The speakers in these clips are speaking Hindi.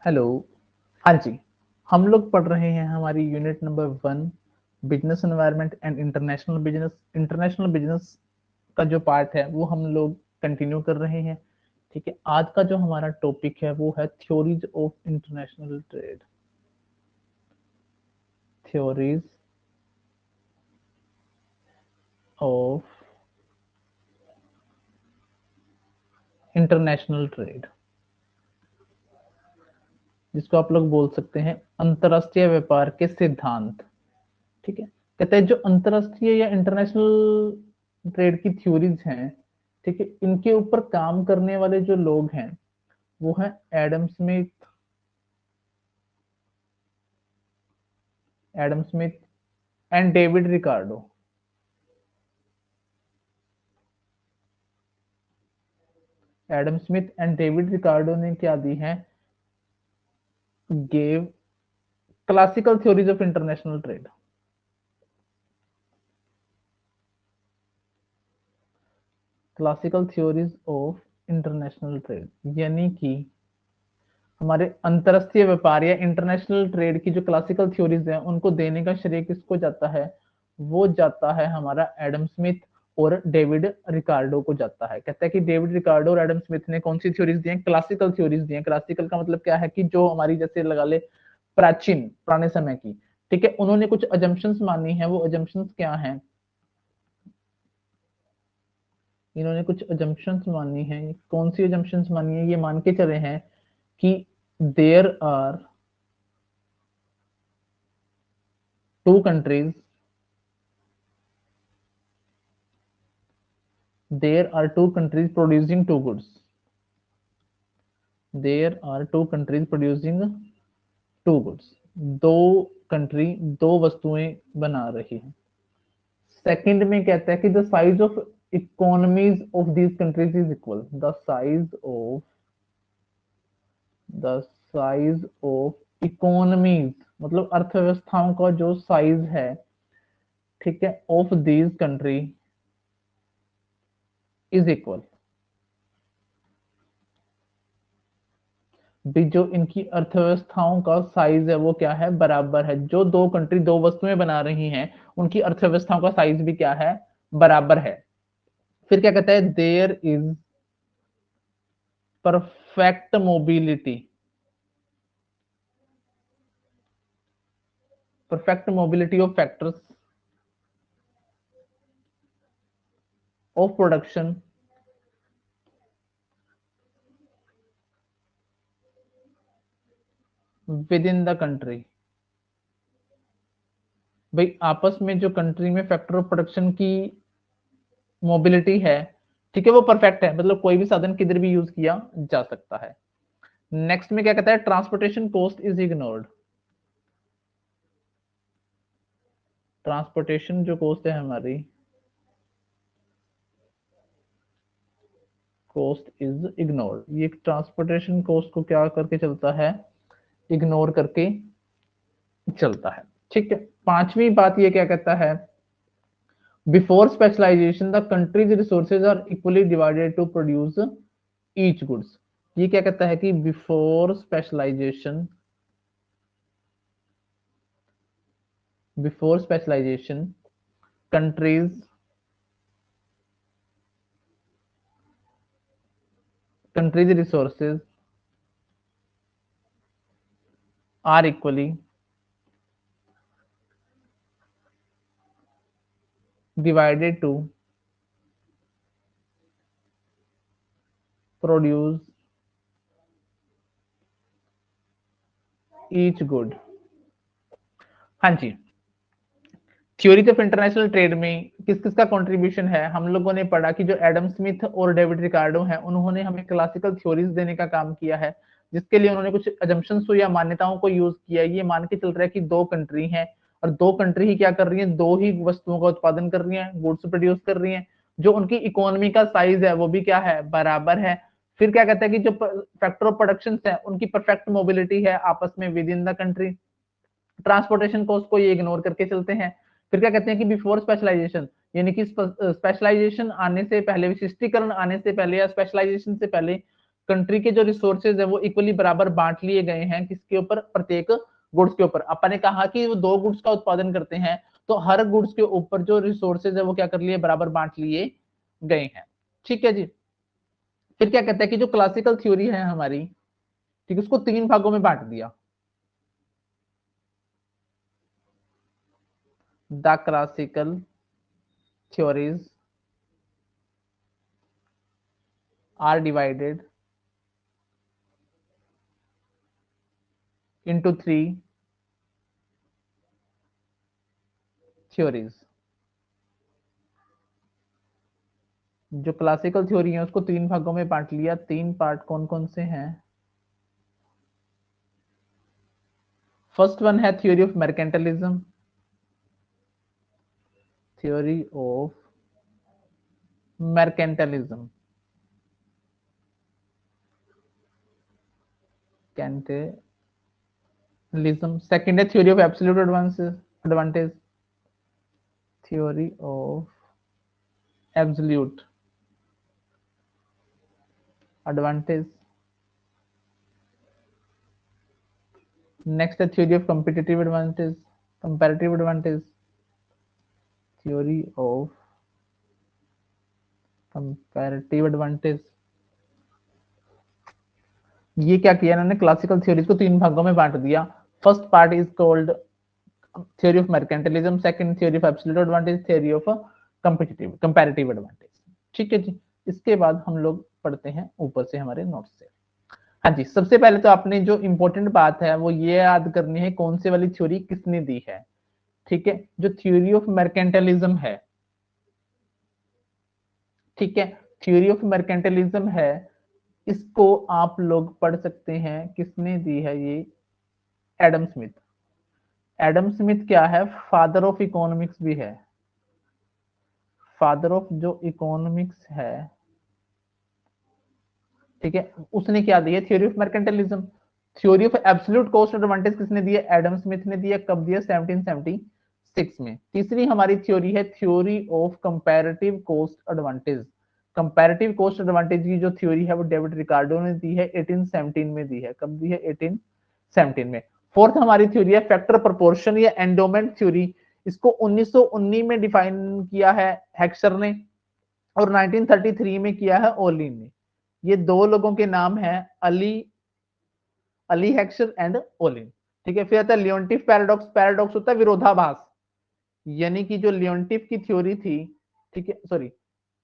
हेलो। हाँ जी, हम लोग पढ़ रहे हैं हमारी unit number 1 business environment and international business. International business का जो पार्ट है वो हम लोग कंटिन्यू कर रहे हैं। ठीक है, आज का जो हमारा टॉपिक है वो है theories of international trade. Theories of international trade, जिसको आप लोग बोल सकते हैं अंतरराष्ट्रीय व्यापार के सिद्धांत। ठीक है, कहते हैं जो अंतरराष्ट्रीय या इंटरनेशनल ट्रेड की थ्योरीज हैं, ठीक है, इनके ऊपर काम करने वाले जो लोग हैं वो है Adam Smith and David Ricardo. Adam Smith and David Ricardo ने क्या दी है, gave classical theories of international trade. Classical theories of international trade यानी कि हमारे अंतरराष्ट्रीय व्यापार या इंटरनेशनल ट्रेड की जो क्लासिकल थ्योरीज हैं उनको देने का श्रेय किसको जाता है, वो जाता है हमारा एडम स्मिथ और डेविड रिकार्डो को जाता है। कहता है कि डेविड रिकार्डो और एडम स्मिथ ने कौन सी थ्योरीज दी हैं, क्लासिकल थ्योरीज दी हैं। क्लासिकल का मतलब क्या है कि जो हमारी जैसे लगा ले प्राचीन पुराने समय की। ठीक है, उन्होंने कुछ अजम्पशंस मानी है। वो अजम्पशंस क्या है, इन्होंने कुछ अजम्पशंस मानी है। कौन सी अजम्पशंस मानी है, ये मान के चले हैं कि there are two countries, there are two countries producing two goods, there are two countries producing two goods, दो कंट्री दो वस्तुएं बना रही है। सेकंड में कहता है कि the size of economies of these countries is equal, the size of economies मतलब अर्थव्यवस्थाओं का जो साइज है, ठीक है, of these country is equal. भी जो इनकी अर्थव्यवस्थाओं का साइज है वो क्या है, बराबर है। जो दो कंट्री दो वस्तुएं बना रही हैं उनकी अर्थव्यवस्थाओं का साइज भी क्या है, बराबर है। फिर क्या कहता है, there is perfect mobility, perfect mobility of factors of production within the country. भाई आपस में जो कंट्री में फैक्टर ऑफ प्रोडक्शन की मोबिलिटी है, ठीक है, वो परफेक्ट है, मतलब कोई भी साधन किधर भी यूज किया जा सकता है। नेक्स्ट में क्या कहता है, transportation cost is ignored. Transportation जो कॉस्ट है हमारी, कॉस्ट इज इग्नोर्ड। ये ट्रांसपोर्टेशन कॉस्ट को क्या करके चलता है, इग्नोर करके चलता है। ठीक है, पांचवी बात ये क्या कहता है, before specialization the countries resources are equally divided to produce each goods. ये क्या कहता है कि बिफोर स्पेशलाइजेशन countries countries resources are equally divided to produce each good। हाँ जी, थ्योरी ऑफ इंटरनेशनल ट्रेड में किस किस का कंट्रीब्यूशन है, हम लोगों ने पढ़ा कि जो एडम स्मिथ और डेविड रिकार्डो हैं उन्होंने हमें क्लासिकल थ्योरीज देने का काम किया है, जिसके लिए उन्होंने कुछ अजम्पशंस या मान्यताओं को यूज किया। ये मान के चल रहा है कि दो कंट्री हैं और दो कंट्री ही क्या कर रही हैं, दो ही वस्तुओं का उत्पादन कर रही हैं, गुड्स प्रोड्यूस कर रही हैं। जो उनकी इकोनॉमी का साइज है वो भी क्या है, बराबर है। फिर क्या कहता है कि जो फैक्टर ऑफ प्रोडक्शन है उनकी परफेक्ट मोबिलिटी है आपस में with in the country. Transportation cost को ये इग्नोर करके चलते हैं। फिर क्या कहते हैं कि बिफोर स्पेशलाइजेशन, यानी कि स्पेशलाइजेशन आने से पहले, विशिष्टीकरण आने से पहले या स्पेशलाइजेशन से पहले कंट्री के जो रिसोर्सेज है वो इक्वली बराबर बांट लिए गए हैं, किसके ऊपर, प्रत्येक गुड्स के ऊपर। अपन ने कहा कि वो 2 गुड्स का उत्पादन करते हैं तो हर गुड्स के ऊपर जो रिसोर्सेज है वो क्या कर लिए, बराबर बांट लिए गए हैं। ठीक है जी। फिर क्या कहता है कि जो क्लासिकल थ्योरी है हमारी, ठीक है, उसको 3 भागों में बांट दिया। The classical theories are divided into 3 theories. जो क्लासिकल थ्योरी है उसको 3 भागों में बांट लिया। 3 पार्ट कौन कौन से हैं? फर्स्ट वन है theory of mercantilism, theory of mercantilism, कैंटलिज्म। सेकंड है theory of absolute advantage, theory of absolute advantage. Next है theory of competitive advantage, comparative advantage, theory of comparative advantage. ये क्या किया इन्होंने, क्लासिकल थ्योरीज को 3 भागों में बांट दिया। First part is called theory of mercantilism, second theory of absolute advantage, theory of comparative advantage. ठीक है जी। इसके बाद हम लोग पढ़ते हैं ऊपर से हमारे नोट्स से। हाँ जी, सबसे पहले तो आपने जो इंपॉर्टेंट बात है वो ये याद करनी है, कौन से वाली थ्योरी किसने दी है। ठीक है, जो थ्योरी ऑफ मर्केंटलिज्म है, ठीक है, थ्योरी ऑफ मर्केंटलिज्म है, इसको आप लोग पढ़ सकते हैं, किसने दी है ये, एडम स्मिथ। एडम स्मिथ क्या है, फादर ऑफ इकोनॉमिक्स भी है। फादर ऑफ जो इकोनॉमिक्स है, ठीक है, उसने क्या दिया, theory of mercantilism. Theory of absolute cost advantage किसने दिया, एडम स्मिथ ने दिया। कब दिया, 1776 में। तीसरी हमारी थ्योरी है theory of comparative cost advantage. Comparative cost advantage की जो थ्योरी है वो डेविड रिकार्डो ने दी है, 1817 में दी है। कब दी है, 1817 में। फोर्थ हमारी थ्योरी है फैक्टर प्रोपोर्शन या एंडोमेंट थ्योरी। इसको 1919 में डिफाइन किया है हेक्सर ने, और 1933 में किया है ओलिन ने। ये 2 लोगों के नाम हैं, Ali Ali Heckscher and Olin. ठीक है, फिर आता है लियोनटिफ पैराडॉक्स। पैराडॉक्स होता है विरोधाभास, यानी कि जो लियोनटिफ की थ्योरी थी, ठीक है, सॉरी,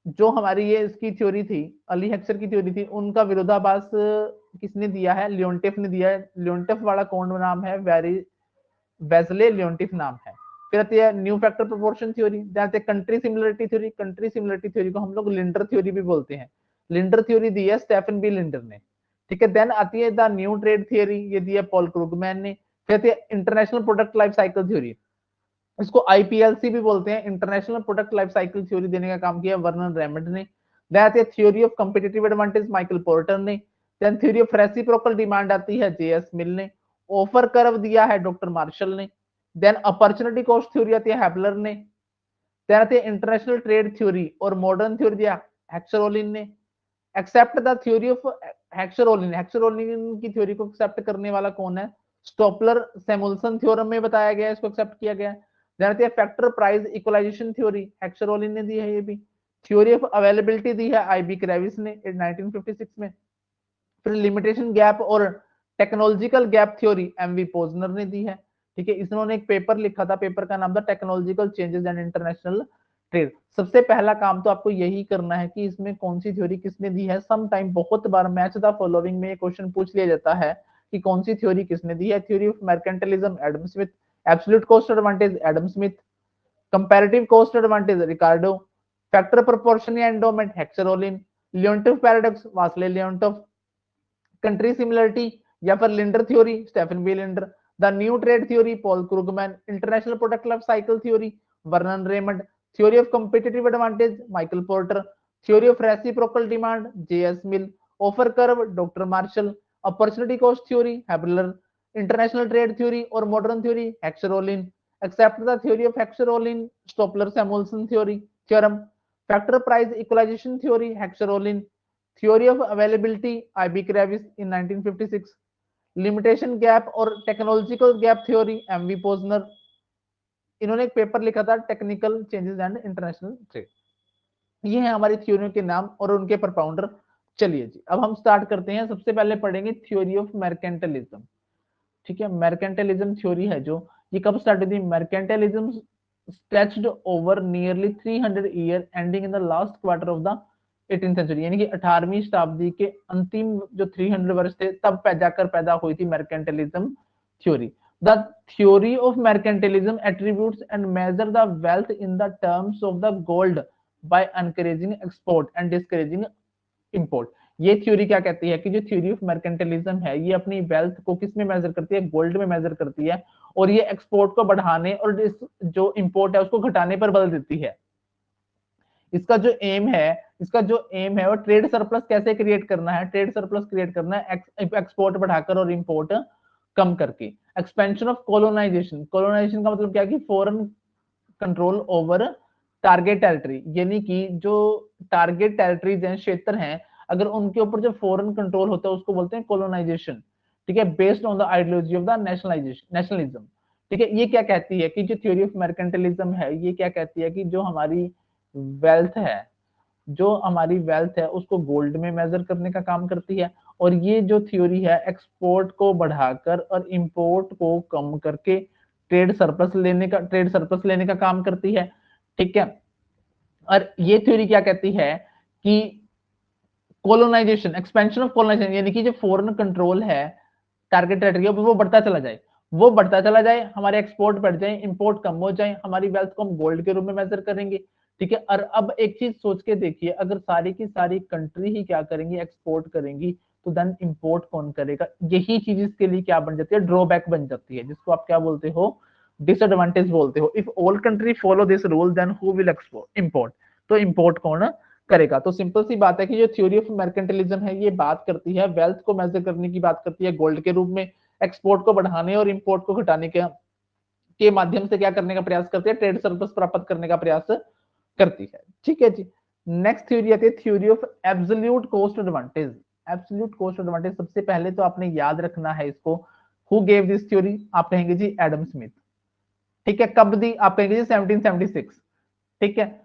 जो हमारी ये इसकी थ्योरी थी, अली हेक्सर की थ्योरी थी, उनका विरोधाभास किसने दिया है, लियोनटिफ ने दिया है। लियोनटिफ वाला कौन नाम है, वेस्ले लियोनटिफ नाम है। फिर आती है न्यू फैक्टर प्रोपोर्शन थ्योरी, जैसे country similarity theory. Country similarity theory को हम लोग लिंडर थ्योरी भी बोलते हैं। लिंडर थ्योरी दी है स्टेफन बी लिंडर ने। ठीक है, देन आती है द न्यू ट्रेड थ्योरी, ये दी है पॉल क्रूगमैन ने। फिर आती है international product life cycle theory, इसको आईपीएलसी भी बोलते हैं। International product life cycle theory देने का काम किया वर्नन रेमंड ने। देन आती है theory of competitive advantage, Michael Porter ने। Then theory of reciprocal demand आती है जेएस मिल ने। ऑफर कर्व दिया है डॉक्टर मार्शल ने। देन अपॉर्चुनिटी कॉस्ट थ्योरी आती है हैबलर ने। देन आती है इंटरनेशनल ट्रेड थ्योरी और मॉडर्न थ्योरी दिया हेक्सरोलिन ने। Except the theory of Heckscher Ohlin, Heckscher Ohlin की थ्योरी को एक्सेप्ट करने वाला कौन है, स्टॉपलर सैमुअल्सन थ्योरम में बताया गया, इसको एक्सेप्ट किया गया। देन आती है फैक्टर प्राइस इक्वलाइजेशन थ्योरी, हेक्सरोलिन ने दी है ये भी। थ्योरी ऑफ अवेलेबिलिटी दी है आईबी क्रेविस ने 1956 में। फिर लिमिटेशन गैप और टेक्नोलॉजिकल गैप थ्योरी एमवी पोजनर ने दी है। ठीक है, इन्होंने एक पेपर लिखा था, पेपर का नाम था technological changes and international trade. सबसे पहला काम तो आपको यही करना है कि इसमें कौन सी थ्योरी किसने दी है। सम टाइम बहुत बार मैच द फॉलोइंग में क्वेश्चन पूछ लिया जाता है कि कौन सी थ्योरी किसने दी है। Theory of mercantilism Adam Smith, absolute cost advantage Adam Smith, comparative cost advantage Ricardo, factor proportion या endowment Heckscher Ohlin, Leontief paradox Wassily Leontief, country similarity या फिर Linder theory Staffan B Linder, the new trade theory Paul Krugman, international product life cycle theory Vernon Raymond, theory of competitive advantage Michael Porter, theory of reciprocal demand JS Mill, offer curve doctor Marshall, opportunity cost theory Haberler, international trade theory और modern theory Heckscher Ohlin, except the theory of Heckscher Ohlin Stolper Samuelson theory theorem, factor price equalisation theory Heckscher Ohlin, theory of availability IB Kravis in 1956, limitation gap और technological gap theory MV Posner. इन्होंने एक पेपर लिखा था technical changes and international trade. ये है हमारी थ्योरी के नाम और उनके प्रपाउंडर। चलिए जी अब हम स्टार्ट करते हैं। सबसे पहले पढ़ेंगे थ्योरी ऑफ मर्केंटलिज्म। ठीक है, मर्केंटलिज्म थ्योरी है जो, ये कब स्टार्ट हुई थी? Mercantilism stretched over nearly 300 year ending in the last quarter of the 18th century, यानी कि 18वीं शताब्दी के अंतिम जो 300 वर्ष थे तब जाकर पैदा हुई थी mercantilism theory. The theory of mercantilism attributes and measure the wealth in the terms of the gold by encouraging export and discouraging import. ये थ्योरी क्या कहती है कि जो थ्योरी ऑफ मर्केंटलिज्म है ये अपनी वेल्थ को किस में मेजर करती है? गोल्ड में मेजर करती है, और ये एक्सपोर्ट को बढ़ाने और जो इंपोर्ट है उसको घटाने पर बल देती है। इसका जो एम है वो ट्रेड सरप्लस कैसे क्रिएट करना है? ट्रेड सरप्लस क्रिएट करना है एक्सपोर्ट बढ़ाकर और इंपोर्ट कम करके। एक्सपेंशन ऑफ कोलोनाइजेशन, कोलोनाइजेशन का मतलब क्या है कि foreign control over target territory, यानी कि जो टारगेट टेरिटरीज हैं, क्षेत्र हैं, अगर उनके ऊपर जो फॉरेन कंट्रोल होता है उसको बोलते हैं कोलोनाइजेशन। ठीक है, based on the ideology of the nationalism. ठीक है, ये क्या कहती है कि जो थ्योरी ऑफ मर्केंटलिज्म है ये क्या कहती है कि जो हमारी वेल्थ है उसको गोल्ड में मेजर करने का काम करती है, और ये जो थ्योरी है एक्सपोर्ट को बढ़ाकर और इंपोर्ट को कम करके ट्रेड सरप्लस लेने का काम करती है। ठीक है, और ये थ्योरी क्या कहती है कि कोलोनाइजेशन, एक्सपेंशन ऑफ कोलोनाइजेशन, यानी कि जो फॉरेन कंट्रोल है टारगेट टेरिटरी वो बढ़ता चला जाए, हमारे एक्सपोर्ट बढ़ जाए, इंपोर्ट कम हो जाए, हमारी वेल्थ को हम गोल्ड के रूप में मेजर करेंगे। ठीक है, और अब एक चीज सोच के देखिए, अगर सारी की सारी कंट्री ही क्या करेंगी? एक्सपोर्ट करेंगी, तो देन इंपोर्ट कौन करेगा? यही चीज इसके लिए क्या बन जाती है? ड्रॉबैक बन जाती है, जिसको आप क्या बोलते हो? डिसएडवांटेज बोलते हो। If all country follow this rule then who will export import, तो इंपोर्ट कौन करेगा? तो सिंपल सी बात है कि जो थ्योरी ऑफ मर्केंटलिज्म है ये बात करती है वेल्थ को मेजर करने की, बात करती है गोल्ड के रूप में, एक्सपोर्ट को बढ़ाने और इंपोर्ट को घटाने के माध्यम से क्या करने का प्रयास करती है? ट्रेड सरप्लस प्राप्त करने का प्रयास करती है। ठीक है जी, नेक्स्ट थ्योरी आती है theory of absolute cost advantage. Absolute cost advantage सबसे पहले तो आपने याद रखना है इसको। Who gave this theory? आप कहेंगे जी एडम स्मिथ। ठीक है, कब दी? आप कहेंगे जी 1776। ठीक है,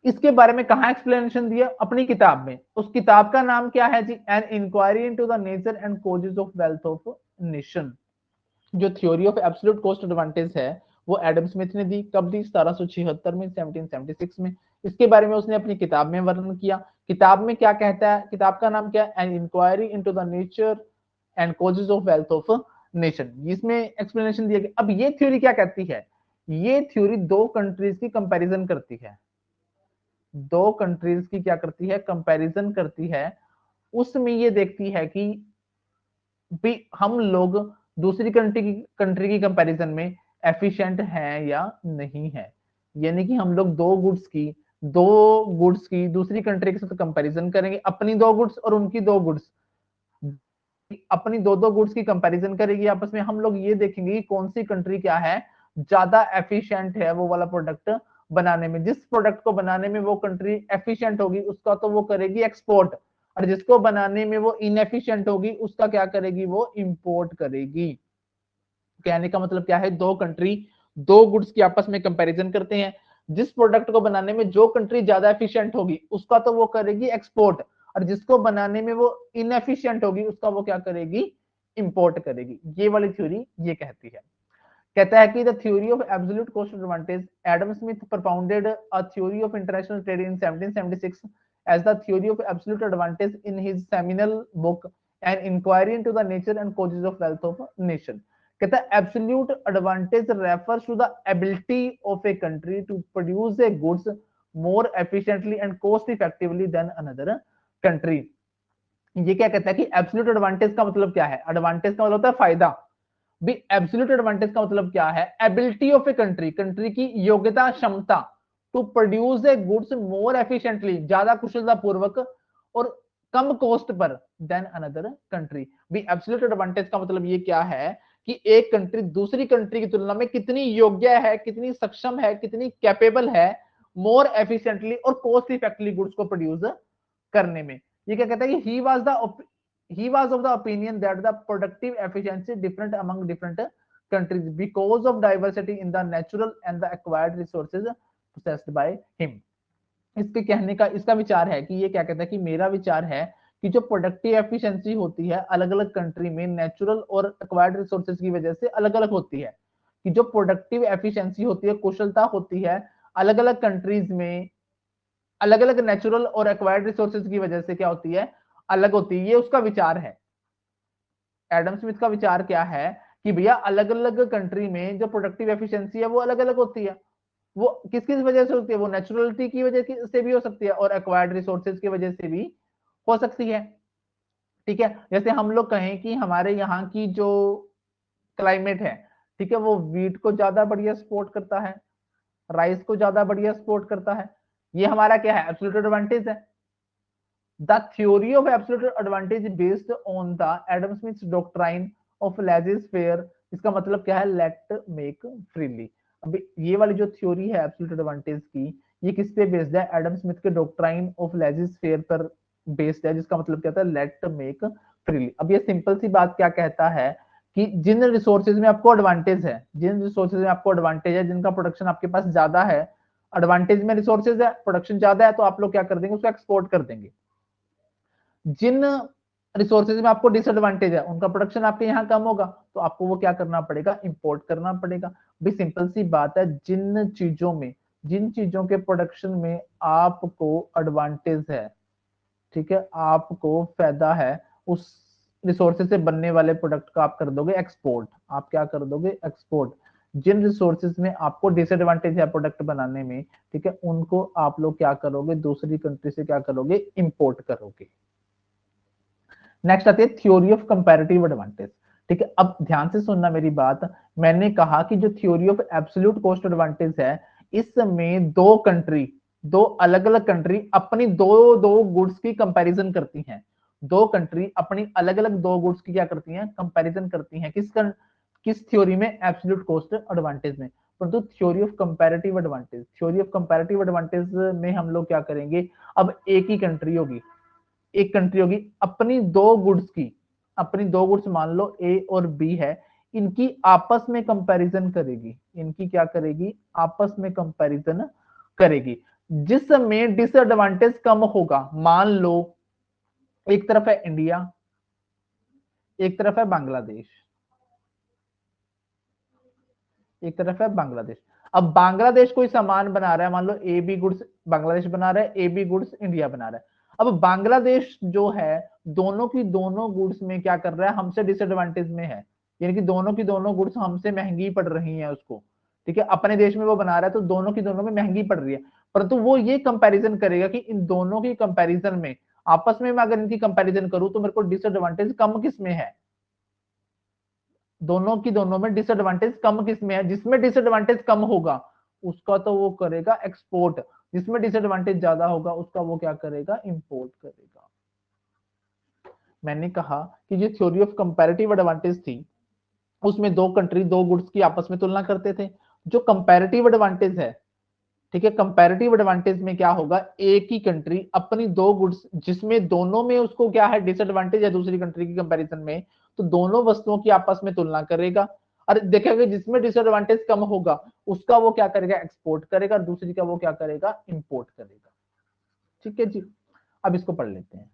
इसके बारे में कहा एक्सप्लेनेशन दिया? अपनी किताब में। उस किताब का नाम क्या है जी? An inquiry into the nature and causes of wealth of nation. जो theory of absolute cost advantage है वो एडम स्मिथ ने दी। कब दी? 1776 में, 1776 में। इसके बारे में उसने अपनी किताब में वर्णन किया। किताब में क्या कहता है? किताब का नाम क्या है? An inquiry into the nature and causes of wealth of nation. इसमें एक्सप्लेनेशन दिया गया। अब ये थ्योरी क्या कहती है? ये थ्योरी दो कंट्रीज की कंपैरिजन करती है। दो कंट्रीज की क्या करती है? कंपैरिजन करती है। उसमें ये देखती है कि भी हम लोग दूसरी कंट्री की कंपैरिजन में एफिशिएंट हैं या नहीं है। यानी कि हम लोग दो गुड्स की दूसरी कंट्री के साथ कंपैरिजन करेंगे, अपनी दो गुड्स और उनकी दो गुड्स, अपनी दो गुड्स की कंपैरिजन करेगी आपस में। हम लोग ये देखेंगे कि कौन सी कंट्री क्या है ज्यादा एफिशिएंट है वो वाला प्रोडक्ट बनाने में। जिस प्रोडक्ट को बनाने में वो कंट्री एफिशिएंट होगी उसका तो वो करेगी एक्सपोर्ट, और जिसको बनाने में वो इनएफिशिएंट होगी उसका क्या करेगी? वो इंपोर्ट करेगी। कहने का मतलब क्या है? दो कंट्री दो गुड्स की आपस में कंपैरिजन करते हैं। जिस प्रोडक्ट को बनाने में जो कंट्री ज्यादा एफिशिएंट होगी उसका तो वो करेगी एक्सपोर्ट, और जिसको बनाने में वो इनएफिशिएंट होगी उसका वो क्या करेगी? इंपोर्ट करेगी। ये वाली थ्योरी ये कहती है। कहता है कि the theory of absolute cost advantage, Adam Smith propounded a theory of international trade in 1776 as the theory of absolute advantage in his seminal book An Inquiry into the Nature and Causes of Wealth of a Nation। कहता है absolute advantage refers to the ability of a country to produce a goods more efficiently and cost effectively than another country. ये क्या कहता है कि एब्सोल्यूट एडवांटेज का मतलब क्या है? एडवांटेज का मतलब होता है फायदा। भी एब्सोल्यूट एडवांटेज का मतलब क्या है? Ability of a country, country की योग्यता, क्षमता, to produce a goods more efficiently, ज्यादा कुशलता पूर्वक और कम कॉस्ट पर देन अनदर कंट्री। भी एब्सोल्यूट एडवांटेज का मतलब ये क्या है कि एक कंट्री दूसरी कंट्री की तुलना में कितनी योग्य है, कितनी सक्षम है, कितनी कैपेबल है मोर एफिशिएंटली और कॉस्ट इफेक्टिवली गुड्स को प्रोड्यूस करने में। ये क्या कहता है कि he was of the opinion that the productive efficiency different among different countries because of diversity in the natural and the acquired resources possessed by him. इसके कहने का इसका विचार है कि ये क्या कहता है कि मेरा विचार है कि जो प्रोडक्टिव एफिशिएंसी होती है अलग अलग कंट्री में नेचुरल और एक्वायर्ड रिसोर्सेज की वजह से अलग अलग होती है, कि जो प्रोडक्टिव एफिशिएंसी होती है, कुशलता होती है, अलग अलग कंट्रीज में अलग अलग नेचुरल और एक्वायर्ड रिसोर्सेज की वजह से क्या होती है, अलग होती है। ये उसका विचार है। एडम स्मिथ का विचार क्या है कि भैया अलग अलग कंट्री में जो प्रोडक्टिव एफिशिएंसी है वो अलग अलग होती है। वो किस किस वजह से होती है, वो नेचुरलिटी की वजह से भी हो सकती है और एक्वायर्ड रिसोर्सेज की वजह से भी हो सकती है। ठीक है, जैसे हम लोग कहें कि हमारे यहाँ की जो क्लाइमेट है, ठीक है, वो वीट को ज्यादा बढ़िया सपोर्ट करता है, राइस को ज्यादा बढ़िया सपोर्ट करता है। ये हमारा क्या है, एब्सोल्यूट एडवांटेज है। The theory of absolute advantage based on the Adam Smith doctrine of laissez faire. इसका मतलब क्या है, लेट मेक फ्रीली। अभी ये वाली जो थ्योरी है एब्सोल्यूट एडवांटेज की, ये किस पे बेस्ड है, एडम स्मिथ के डॉक्ट्राइन ऑफ लेजिस फेयर पर बेस्ड है, जिसका मतलब क्या था, लेट मेक फ्रीली। अब ये सिंपल सी बात क्या कहता है कि जिन रिसोर्सेज में आपको एडवांटेज है, जिन रिसोर्सेज में आपको एडवांटेज है, जिनका प्रोडक्शन आपके पास ज्यादा है, एडवांटेज में रिसोर्सेज है, प्रोडक्शन ज्यादा है, तो आप लोग क्या कर देंगे, उसको एक्सपोर्ट कर देंगे। जिन रिसोर्सेज में आपको डिसएडवांटेज है, उनका प्रोडक्शन आपके यहाँ कम होगा, तो आपको वो क्या करना पड़ेगा, इंपोर्ट करना पड़ेगा। भी सिंपल सी बात है, जिन चीजों के प्रोडक्शन में आपको एडवांटेज है, ठीक है, आपको फायदा है, उस रिसोर्सेज से बनने वाले प्रोडक्ट का आप कर दोगे एक्सपोर्ट। आप क्या कर दोगे, एक्सपोर्ट। जिन रिसोर्सेज में आपको डिसएडवांटेज है प्रोडक्ट बनाने में, ठीक है, उनको आप लोग क्या करोगे, दूसरी कंट्री से क्या करोगे, इंपोर्ट करोगे। नेक्स्ट आती है थ्योरी ऑफ कंपैरेटिव एडवांटेज। ठीक है, अब ध्यान से सुनना मेरी बात। मैंने कहा कि जो theory of absolute cost advantage है, इसमें दो अलग अलग कंट्री अपनी दो दो गुड्स की कंपैरिजन करती हैं। दो कंट्री अपनी अलग अलग दो गुड्स की क्या करती हैं, कंपैरिजन करती हैं। किस थ्योरी में, एब्सोल्यूट कॉस्ट एडवांटेज में। परंतु थ्योरी ऑफ कंपैरेटिव एडवांटेज में हम लोग क्या करेंगे, अब एक ही कंट्री होगी, एक कंट्री होगी, अपनी दो गुड्स मान लो ए और बी है, इनकी आपस में कंपैरिजन करेगी। इनकी क्या करेगी, आपस में कंपैरिजन करेगी। जिसमें डिसएडवांटेज कम होगा, मान लो एक तरफ है इंडिया, एक तरफ है बांग्लादेश, एक तरफ है बांग्लादेश। अब बांग्लादेश कोई सामान बना रहा है, मान लो ए बी गुड्स बांग्लादेश बना रहा है, ए बी गुड्स इंडिया बना रहा है। अब बांग्लादेश जो है दोनों की दोनों गुड्स में क्या कर रहा है, हमसे डिसएडवांटेज में है, यानी कि दोनों की दोनों गुड्स हमसे महंगी पड़ रही हैं उसको। ठीक है, अपने देश में वो बना रहा है तो दोनों की दोनों में महंगी पड़ रही है, परंतु वो ये कंपैरिजन करेगा कि इन दोनों की कंपैरिजन में, आपस में मैं अगर इनकी कंपैरिजन करूं तो मेरे को डिसएडवांटेज कम किस में है, दोनों की दोनों में डिसएडवांटेज कम किसमें है, जिसमें डिसएडवांटेज कम होगा उसका तो वो करेगा एक्सपोर्ट, जिसमें डिसएडवांटेज ज्यादा होगा उसका वो क्या करेगा, इंपोर्ट करेगा। मैंने कहा कि जो थ्योरी ऑफ कंपैरेटिव एडवांटेज थी, उसमें दो कंट्री दो गुड्स की आपस में तुलना करते थे। जो कंपैरेटिव एडवांटेज है, ठीक है, कंपैरेटिव एडवांटेज में क्या होगा, एक ही कंट्री अपनी दो गुड्स, जिसमें दोनों में उसको क्या है, डिसएडवांटेज है दूसरी कंट्री की कंपैरिजन में, तो दोनों वस्तुओं की आपस में तुलना करेगा और देखेगा जिसमें डिसएडवांटेज कम होगा उसका वो क्या करेगा, एक्सपोर्ट करेगा, दूसरी का वो क्या करेगा, इंपोर्ट करेगा। ठीक है जी, अब इसको पढ़ लेते हैं।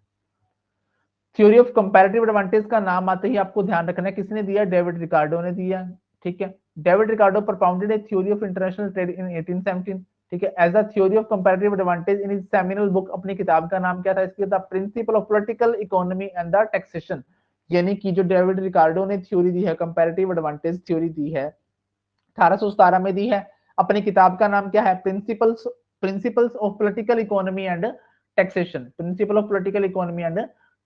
थ्योरी ऑफ कंपैरेटिव एडवांटेज का नाम आते ही आपको ध्यान रखना है, किसने दिया, डेविड रिकार्डो ने दिया। ठीक है, David Ricardo propounded a theory of international trade in 1817। ठीक है, as a theory of comparative advantage in his seminal book. अपनी किताब का नाम क्या था इसकी, the principle of political economy and the taxation. यानी कि जो डेविड रिकार्डो ने थ्योरी दी है, कंपैरेटिव एडवांटेज थ्योरी दी है, 1817 में दी है। अपनी किताब का नाम क्या है, principles of political economy and taxation, principle of political economy and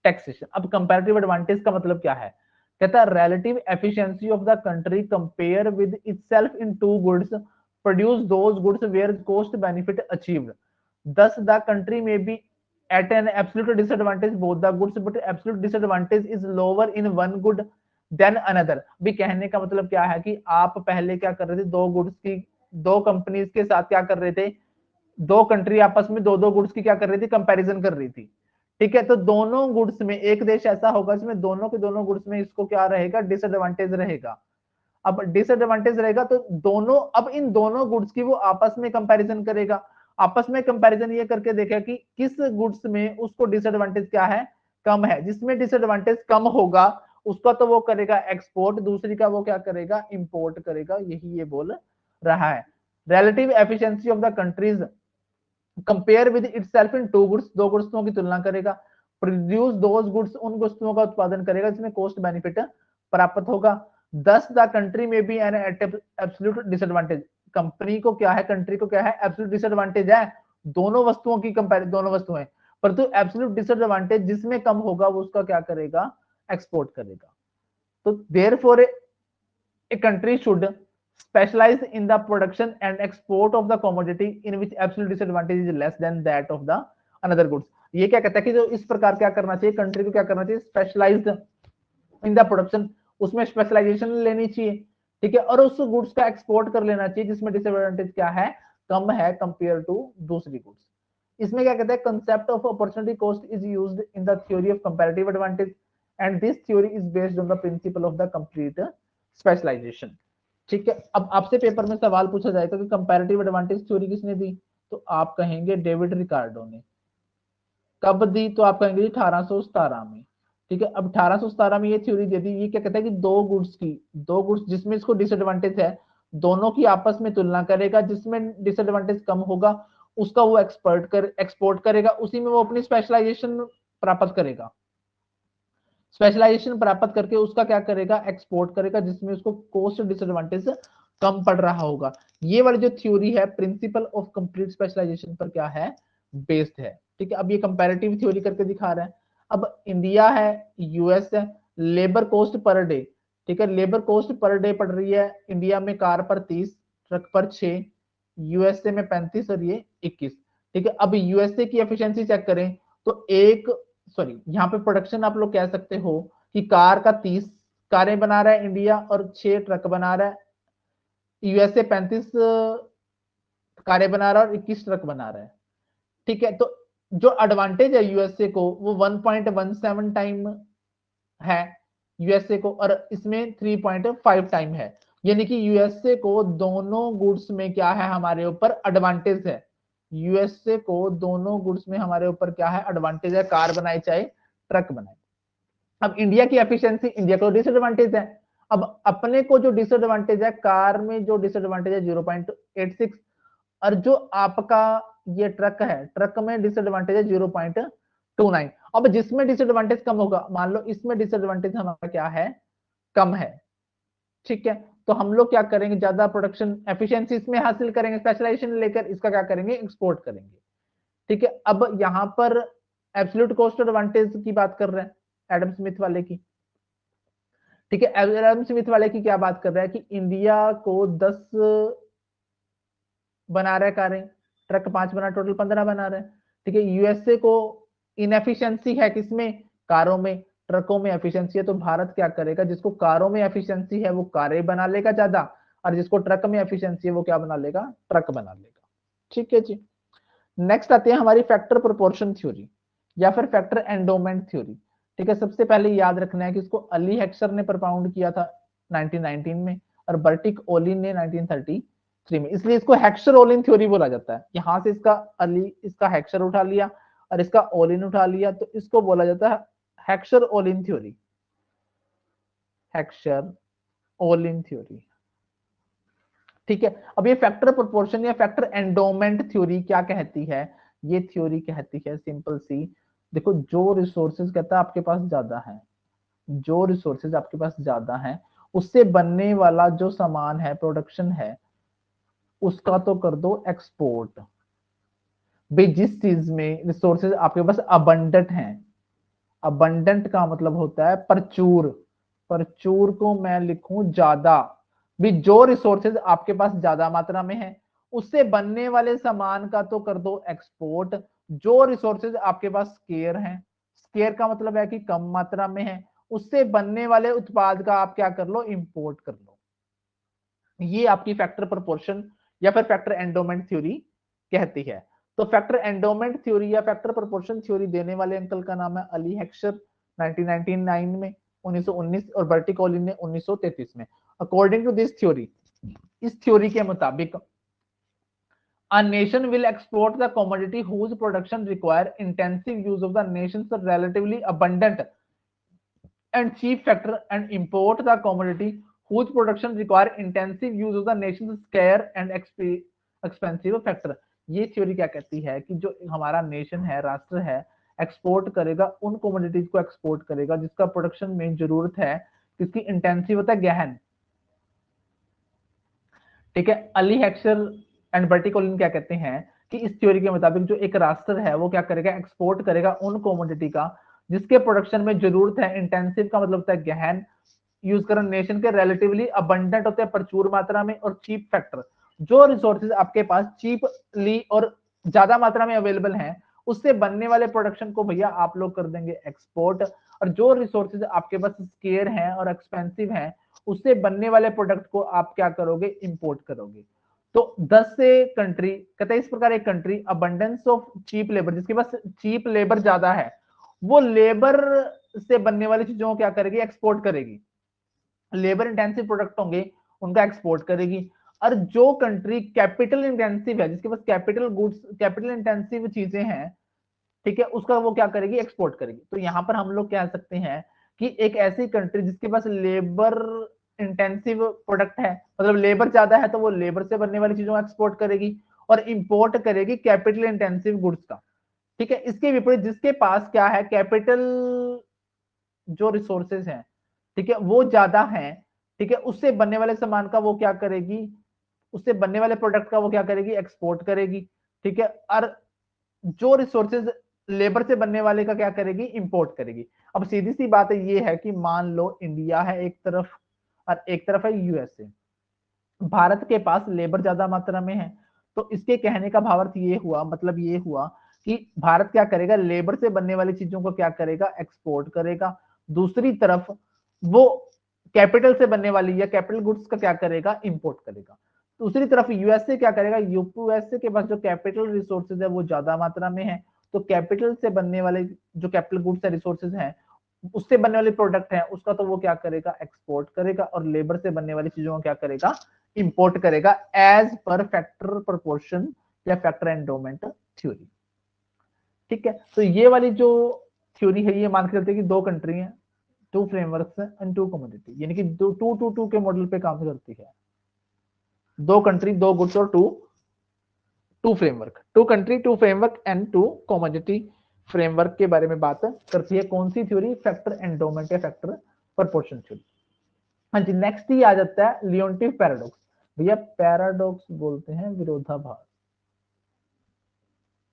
taxation. अब कंपैरेटिव एडवांटेज का मतलब क्या है, कहता है relative efficiency of the country compare with itself in two goods produce those goods where cost benefit achieved. thus the country may be at an absolute disadvantage both the goods but absolute disadvantage is lower in one good than another। भी कहने का मतलब क्या है कि आप पहले क्या कर रहे थे, दो गुड्स की, दो कंपनीज के साथ क्या कर रहे थे, दो कंट्री आपस में दो दो गुड्स की क्या कर रही थी, कंपैरिजन कर रही थी। ठीक है, तो दोनों गुड्स में एक देश ऐसा होगा जिसमें दोनों के दोनों गुड्स में इसको क्या रहेगा, डिसएडवांटेज रहेगा। अब डिसएडवांटेज रहेगा तो दोनों, अब इन दोनों गुड्स की वो आपस में कंपैरिजन करेगा। आपस में कंपैरिजन ये करके देखेगा कि किस गुड्स में उसको डिसएडवांटेज क्या है, कम है। जिसमें डिसएडवांटेज कम होगा उसका तो वो करेगा एक्सपोर्ट, दूसरी का वो क्या करेगा, इंपोर्ट करेगा। यही ये बोल रहा है। Relative efficiency of the countries compare with itself in two goods, दो गुड्सों की तुलना करेगा। प्रोड्यूस दोज गुड्स, उन वस्तुओं का उत्पादन करेगा जिसमें कॉस्ट बेनिफिट प्राप्त होगा। Thus the country may be an absolute disadvantage, company को क्या है, कंट्री को क्या है, एब्सोल्यूट डिसएडवांटेज है दोनों वस्तुओं की कंपेयर, दोनों वस्तुएं, परंतु एब्सोल्यूट डिसएडवांटेज जिसमें कम होगा वो उसका क्या करेगा, एक्सपोर्ट करेगा। तो therefore a country should specialize in the production and export of the commodity in which absolute disadvantage is less than that of the another goods। ये क्या कहता है कि जो इस प्रकार क्या करना चाहिए, कंट्री को क्या करना चाहिए, स्पेशलाइज्ड इन द प्रोडक्शन, उसमें स्पेशलाइजेशन लेनी चाहिए, ठीक है, और उस गुड्स का एक्सपोर्ट कर लेना चाहिए जिसमें डिसएडवांटेज क्या है, कम है कंपेयर टू दूसरी गुड्स। इसमें क्या कहता है, concept of opportunity cost is used in the theory of comparative advantage and this theory is based on the principle of the complete specialization. ठीक है, अब आपसे पेपर में सवाल पूछा जाएगा कि कंपैरेटिव एडवांटेज थ्योरी किसने दी, तो आप कहेंगे डेविड रिकार्डो ने। कब दी, तो आप कहेंगे 1817 में। ठीक है, अब 1817 में ये थ्योरी दे दी। ये क्या कहता है कि दो गुड्स जिसमें इसको डिसएडवांटेज है, दोनों की आपस में तुलना करेगा, जिसमें डिसएडवांटेज कम होगा उसका वो एक्सपोर्ट करेगा, उसी में वो अपनी स्पेशलाइजेशन प्राप्त करेगा। स्पेशलाइजेशन प्राप्त करके उसका क्या करेगा, एक्सपोर्ट करेगा, जिसमें उसको कॉस्ट डिसएडवांटेज कम पड़ रहा होगा। ये वाली जो थ्योरी है प्रिंसिपल ऑफ कंप्लीट स्पेशलाइजेशन पर क्या है, बेस्ड है। ठीक है, अब ये कंपैरेटिव थ्योरी करके दिखा रहे हैं। अब इंडिया है, यूएस है, लेबर कॉस्ट पर डे, ठीक है, लेबर कॉस्ट पर डे पड़ रही है इंडिया में कार पर 30, ट्रक पर 6, यूएसए में 35 और ये 21। ठीक है, अब यूएसए की एफिशिएंसी चेक करें तो यहाँ पे प्रोडक्शन आप लोग कह सकते हो कि कार का 30 कारें बना रहा है इंडिया और 6 ट्रक बना रहा है, यूएसए 35 कारें बना रहा है और 21 ट्रक बना रहा है। ठीक है, तो जो एडवांटेज है यूएसए को वो 1.17 टाइम है यूएसए को, और इसमें 3.5 टाइम है। यानी कि यूएसए को दोनों गुड्स में क्या है, हमारे ऊपर एडवांटेज है। यूएसए को दोनों गुड्स में हमारे ऊपर क्या है, एडवांटेज है, कार बनाए चाहे ट्रक बनाए। अब इंडिया की एफिशिएंसी, इंडिया को डिसएडवांटेज है। अब अपने को जो डिसएडवांटेज है, कार में जो डिसएडवांटेज है 0.86, और जो आपका ये ट्रक है, ट्रक में डिसएडवांटेज है 0.29। अब जिसमें डिसएडवांटेज कम होगा, मान लो इसमें डिसएडवांटेज हमारा क्या है, कम है। ठीक है, तो हम लोग क्या करेंगे, ज्यादा प्रोडक्शन एफिशिएंसी इसमें हासिल करेंगे, स्पेशलाइजेशन लेकर इसका क्या करेंगे, एक्सपोर्ट करेंगे। ठीक है, अब यहां पर एब्सोल्यूट कॉस्ट एडवांटेज की बात कर रहे हैं एडम स्मिथ वाले की। ठीक है, एडम स्मिथ वाले की क्या बात कर रहा है कि इंडिया को 10 बना रहा है कारें, ट्रक 5 बना, टोटल 15 बना रहे हैं। ठीक है, यूएसए को इनएफिशिएंसी है किसमें, कारों में, ट्रकों में एफिशिएंसी है, तो भारत क्या करेगा, जिसको कारों में एफिशिएंसी है वो कारें बना लेगा ज्यादा, और जिसको ट्रक में एफिशिएंसी है वो क्या बना लेगा, ट्रक बना लेगा। ठीक है जी, नेक्स्ट आते हैं हमारी फैक्टर प्रोपोर्शन थ्योरी या फिर फैक्टर एंडोमेंट थ्योरी। ठीक है, सबसे पहले याद रखना है कि इसको अली हेक्सर ने प्रपाउंड किया था 1919 में, और बर्टिक ओलिन ने 1933 में, इसलिए इसको हेक्सर ओलिन थ्योरी बोला जाता है। यहां से इसका हेक्सर उठा लिया और इसका ओलिन उठा लिया, तो इसको बोला जाता है Heckscher Olin theory, Heckscher Olin theory. ठीक है, अब ये फैक्टर प्रोपोर्शन या फैक्टर एंडोमेंट थ्योरी क्या कहती है, ये थ्योरी कहती है सिंपल सी, देखो जो रिसोर्सेज कहता है आपके पास ज्यादा है, जो रिसोर्सेज आपके पास ज्यादा है उससे बनने वाला जो सामान है, प्रोडक्शन है, उसका तो कर दो एक्सपोर्ट। भाई जिस चीज में रिसोर्सेज आपके पास अबंडेंट हैं, अबंडेंट का मतलब होता है प्रचुर, प्रचुर को मैं लिखूं ज्यादा, भी जो रिसोर्सेज आपके पास ज्यादा मात्रा में है उससे बनने वाले सामान का तो कर दो एक्सपोर्ट। जो रिसोर्सेज आपके पास स्केयर हैं, स्केयर का मतलब है कि कम मात्रा में है, उससे बनने वाले उत्पाद का आप क्या कर लो, इंपोर्ट कर लो। ये आपकी फैक्टर प्रोपोर्शन या फिर फैक्टर एंडोमेंट थ्योरी कहती है। तो फैक्टर एंडोमेंट थ्योरी या फैक्टर प्रोपोर्शन थ्योरी देने वाले अंकल का नाम है अली हेक्सर 1999 में, 1919 और बर्टी कॉलिन ने 1933 में। अकॉर्डिंग टू दिस थ्योरी, इस थ्योरी के मुताबिक a nation will export the commodity whose production require intensive use of the nation's relatively abundant and cheap factor and import the commodity whose production require intensive use of the nation's scarce and expensive factor। ये थ्योरी क्या कहती है कि जो हमारा नेशन है, राष्ट्र है, एक्सपोर्ट करेगा उन कमोडिटीज को एक्सपोर्ट करेगा जिसका प्रोडक्शन में जरूरत है, किसकी इंटेंसिव होता है, गहन। ठीक है, Ali Heckscher and Bertie Colin क्या कहते हैं कि इस थ्योरी के मुताबिक जो एक राष्ट्र है वो क्या करेगा, एक्सपोर्ट करेगा उन कमोडिटी का जिसके प्रोडक्शन में जरूरत है, इंटेंसिव का मतलब होता है गहन, यूज करना नेशन के रिलेटिवली अबंडेंट होते हैं प्रचुर मात्रा में, और चीप फैक्टर, जो रिसोर्सेज आपके पास चीपली और ज्यादा मात्रा में अवेलेबल हैं उससे बनने वाले प्रोडक्शन को भैया आप लोग कर देंगे एक्सपोर्ट, और जो रिसोर्सेज आपके पास स्केयर हैं और एक्सपेंसिव हैं उससे बनने वाले प्रोडक्ट को आप क्या करोगे, इंपोर्ट करोगे। तो 10 से कंट्री कहते हैं इस प्रकार एक country abundance of cheap labour, जिसके पास चीप लेबर ज्यादा है, वो लेबर से बनने वाली चीजों को क्या करेगी, एक्सपोर्ट करेगी। लेबर इंटेंसिव प्रोडक्ट होंगे उनका एक्सपोर्ट करेगी। और जो कंट्री कैपिटल इंटेंसिव है, जिसके पास कैपिटल गुड्स, कैपिटल इंटेंसिव चीजें हैं, ठीक है, उसका वो क्या करेगी, एक्सपोर्ट करेगी। तो यहां पर हम लोग कह सकते हैं कि एक ऐसी कंट्री जिसके पास लेबर इंटेंसिव प्रोडक्ट है, मतलब लेबर ज्यादा है, तो वो लेबर से बनने वाली चीजों को एक्सपोर्ट करेगी और इंपोर्ट करेगी कैपिटल इंटेंसिव गुड्स का। ठीक है, इसके विपरीत जिसके पास क्या है, कैपिटल जो रिसोर्सेज हैं, ठीक है, वो ज्यादा है, ठीक है, उससे बनने वाले सामान का वो क्या करेगी, उससे बनने वाले प्रोडक्ट का वो क्या करेगी, एक्सपोर्ट करेगी। ठीक है, और जो रिसोर्सेज लेबर से बनने वाले का क्या करेगी, इंपोर्ट करेगी। अब सीधी सी बात ये है कि मान लो इंडिया है एक तरफ और एक तरफ है यूएसए। भारत के पास लेबर ज्यादा मात्रा में है, तो इसके कहने का भावार्थ ये हुआ, मतलब ये हुआ कि भारत क्या करेगा, लेबर से बनने वाली चीजों को क्या करेगा, एक्सपोर्ट करेगा। दूसरी तरफ वो कैपिटल से बनने वाली या कैपिटल गुड्स का क्या करेगा, इंपोर्ट करेगा। दूसरी तरफ यूएसए क्या करेगा, यूएसए के पास जो कैपिटल रिसोर्सेज है वो ज्यादा मात्रा में है, तो कैपिटल से बनने वाले जो कैपिटल गुड्स है, रिसोर्सेज हैं, उससे बनने वाले प्रोडक्ट है उसका तो वो क्या करेगा, एक्सपोर्ट करेगा, और लेबर से बनने वाली चीजों को क्या करेगा, इंपोर्ट करेगा, एज पर फैक्टर प्रोपोर्शन या फैक्टर एंडोमेंट थ्योरी। ठीक है, तो ये वाली जो थ्योरी है ये मान के चलते हैं कि दो कंट्री हैं, two frameworks and two commodity, यानी कि टू टू टू के मॉडल पे काम करती है। दो कंट्री, दो गुड्स और two framework, two country two framework and two commodity framework के बारे में बात करती है। कौन सी थ्योरी, फैक्टर एंडोमेंट या फैक्टर प्रोपोर्शन थ्योरी। हाँ जी, नेक्स्ट ही आ जाता है लियोन्टिफ पैराडॉक्स। भैया पैराडॉक्स बोलते हैं विरोधाभास,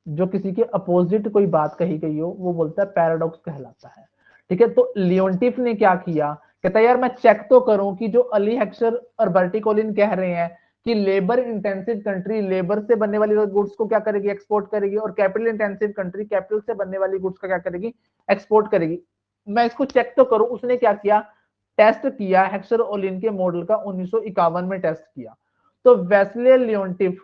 जो किसी के अपोजिट कोई बात कही गई हो वो बोलता है पैराडॉक्स कहलाता है। ठीक है, तो लियोन्टिफ ने क्या किया, कहता है यार मैं चेक तो करूं कि जो अली हेक्सर और बर्टी कॉलिन कह रहे हैं कि लेबर इंटेंसिव कंट्री लेबर से बनने वाली गुड्स को क्या करेगी, एक्सपोर्ट करेगी, और कैपिटल इंटेंसिव कंट्री कैपिटल से बनने वाली गुड्स का क्या करेगी, एक्सपोर्ट करेगी, मैं इसको चेक तो करूं। उसने क्या किया, टेस्ट किया, हेक्सर ओलिन के मॉडल का 1951 में टेस्ट किया। तो Wesley Leontief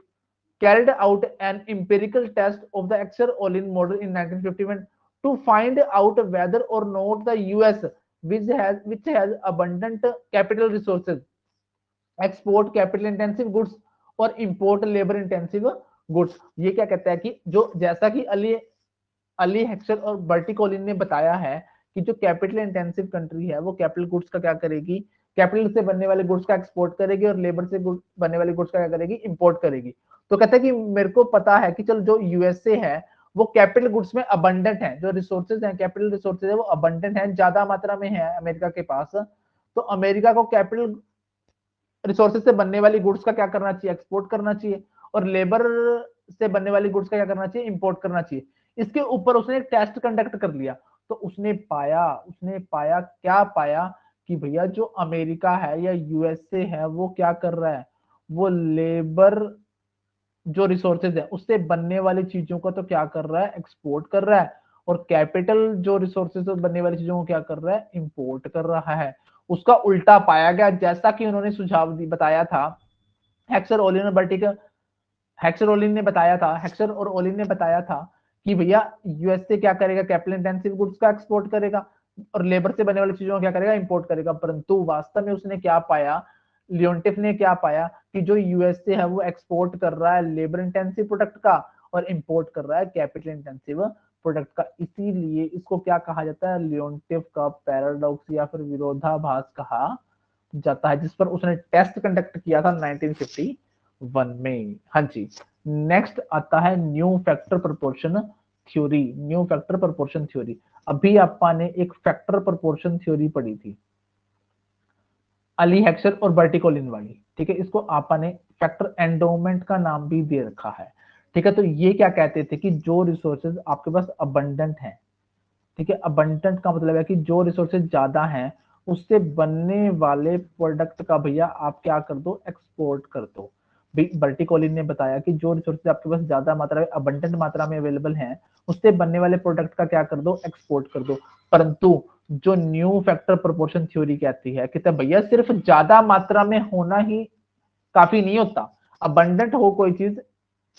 carried out an empirical test of the Hekscher-Ohlin model in 1951 to find out whether or not the US, which has abundant capital resources, export capital intensive goods और import labor intensive goods। ये क्या कहता है कि जो जैसा कि अली हेक्सर और बर्टी कॉलिन ने बताया है कि जो कैपिटल इंटेंसिव कंट्री है वो कैपिटल गुड्स का क्या करेगी, कैपिटल से बनने वाले गुड्स का एक्सपोर्ट करेगी, और लेबर से बनने वाले गुड्स का क्या करेगी, इंपोर्ट करेगी। तो कहता है कि मेरे को पता है कि चल जो यूएसए है वो कैपिटल गुड्स में अबंडेंट है, जो रिसोर्सेज हैं कैपिटल रिसोर्सेज है वो अबंडेंट है, ज्यादा मात्रा में है अमेरिका के पास, तो अमेरिका को कैपिटल रिसोर्सेज से बनने वाली गुड्स का क्या करना चाहिए, एक्सपोर्ट करना चाहिए, और लेबर से बनने वाली गुड्स का क्या करना चाहिए, इंपोर्ट करना चाहिए। इसके ऊपर उसने एक टेस्ट कंडक्ट कर लिया, तो उसने पाया क्या पाया कि भैया जो अमेरिका है या यूएसए है वो क्या कर रहा है, वो लेबर जो रिसोर्सेज है उससे बनने वाली चीजों को तो क्या कर रहा है, एक्सपोर्ट कर रहा है, और कैपिटल जो रिसोर्सेज से बनने वाली चीजों को क्या कर रहा है, इंपोर्ट कर रहा है। उसका उल्टा पाया गया, जैसा कि उन्होंने सुझाव बताया था हेक्सर ओलिन बर्टी का हेक्सर ओलिन ने बताया था, हेक्सर और ओलिन ने बताया था कि भैया यूएसए क्या करेगा, कैपिटल इंटेंसिव गुड्स का एक्सपोर्ट करेगा और लेबर से बनने वाली चीजों का क्या करेगा, इंपोर्ट करेगा। परंतु वास्तव में उसने क्या पाया, लियोनटिफ ने क्या पाया कि जो यूएसए है वो एक्सपोर्ट कर रहा है लेबर इंटेंसिव प्रोडक्ट का और इंपोर्ट कर रहा है कैपिटल इंटेंसिव प्रोडक्ट का। इसीलिए इसको क्या कहा जाता है, लियोनटिफ का पैराडॉक्स या फिर विरोधाभास कहा जाता है, जिस पर उसने टेस्ट कंडक्ट किया था 1951 में। हाँ जी। नेक्स्ट आता है new factor proportion theory. New factor proportion theory, अभी आपने एक फैक्टर प्रोपोर्शन थ्योरी पढ़ी थी, अली हेक्सर और बर्टिकोलिन वाली, ठीक है। इसको आपने फैक्टर एंडोमेंट का नाम भी दे रखा है, ठीक है। तो ये क्या कहते थे कि जो रिसोर्सेज आपके पास अबंडेंट है, ठीक है, अबंडेंट का मतलब है कि जो रिसोर्सेज ज्यादा हैं उससे बनने वाले प्रोडक्ट का भैया आप क्या कर दो, एक्सपोर्ट कर दो। बर्टिकोलिन ने बताया कि जो रिसोर्सेज आपके पास ज्यादा मात्रा में, अबंडेंट मात्रा में अवेलेबल हैं, उससे बनने वाले प्रोडक्ट का क्या कर दो, एक्सपोर्ट कर दो। परंतु जो न्यू फैक्टर प्रोपोर्शन थ्योरी कहती है कि भैया सिर्फ ज्यादा मात्रा में होना ही काफी नहीं होता, अबंडेंट हो कोई चीज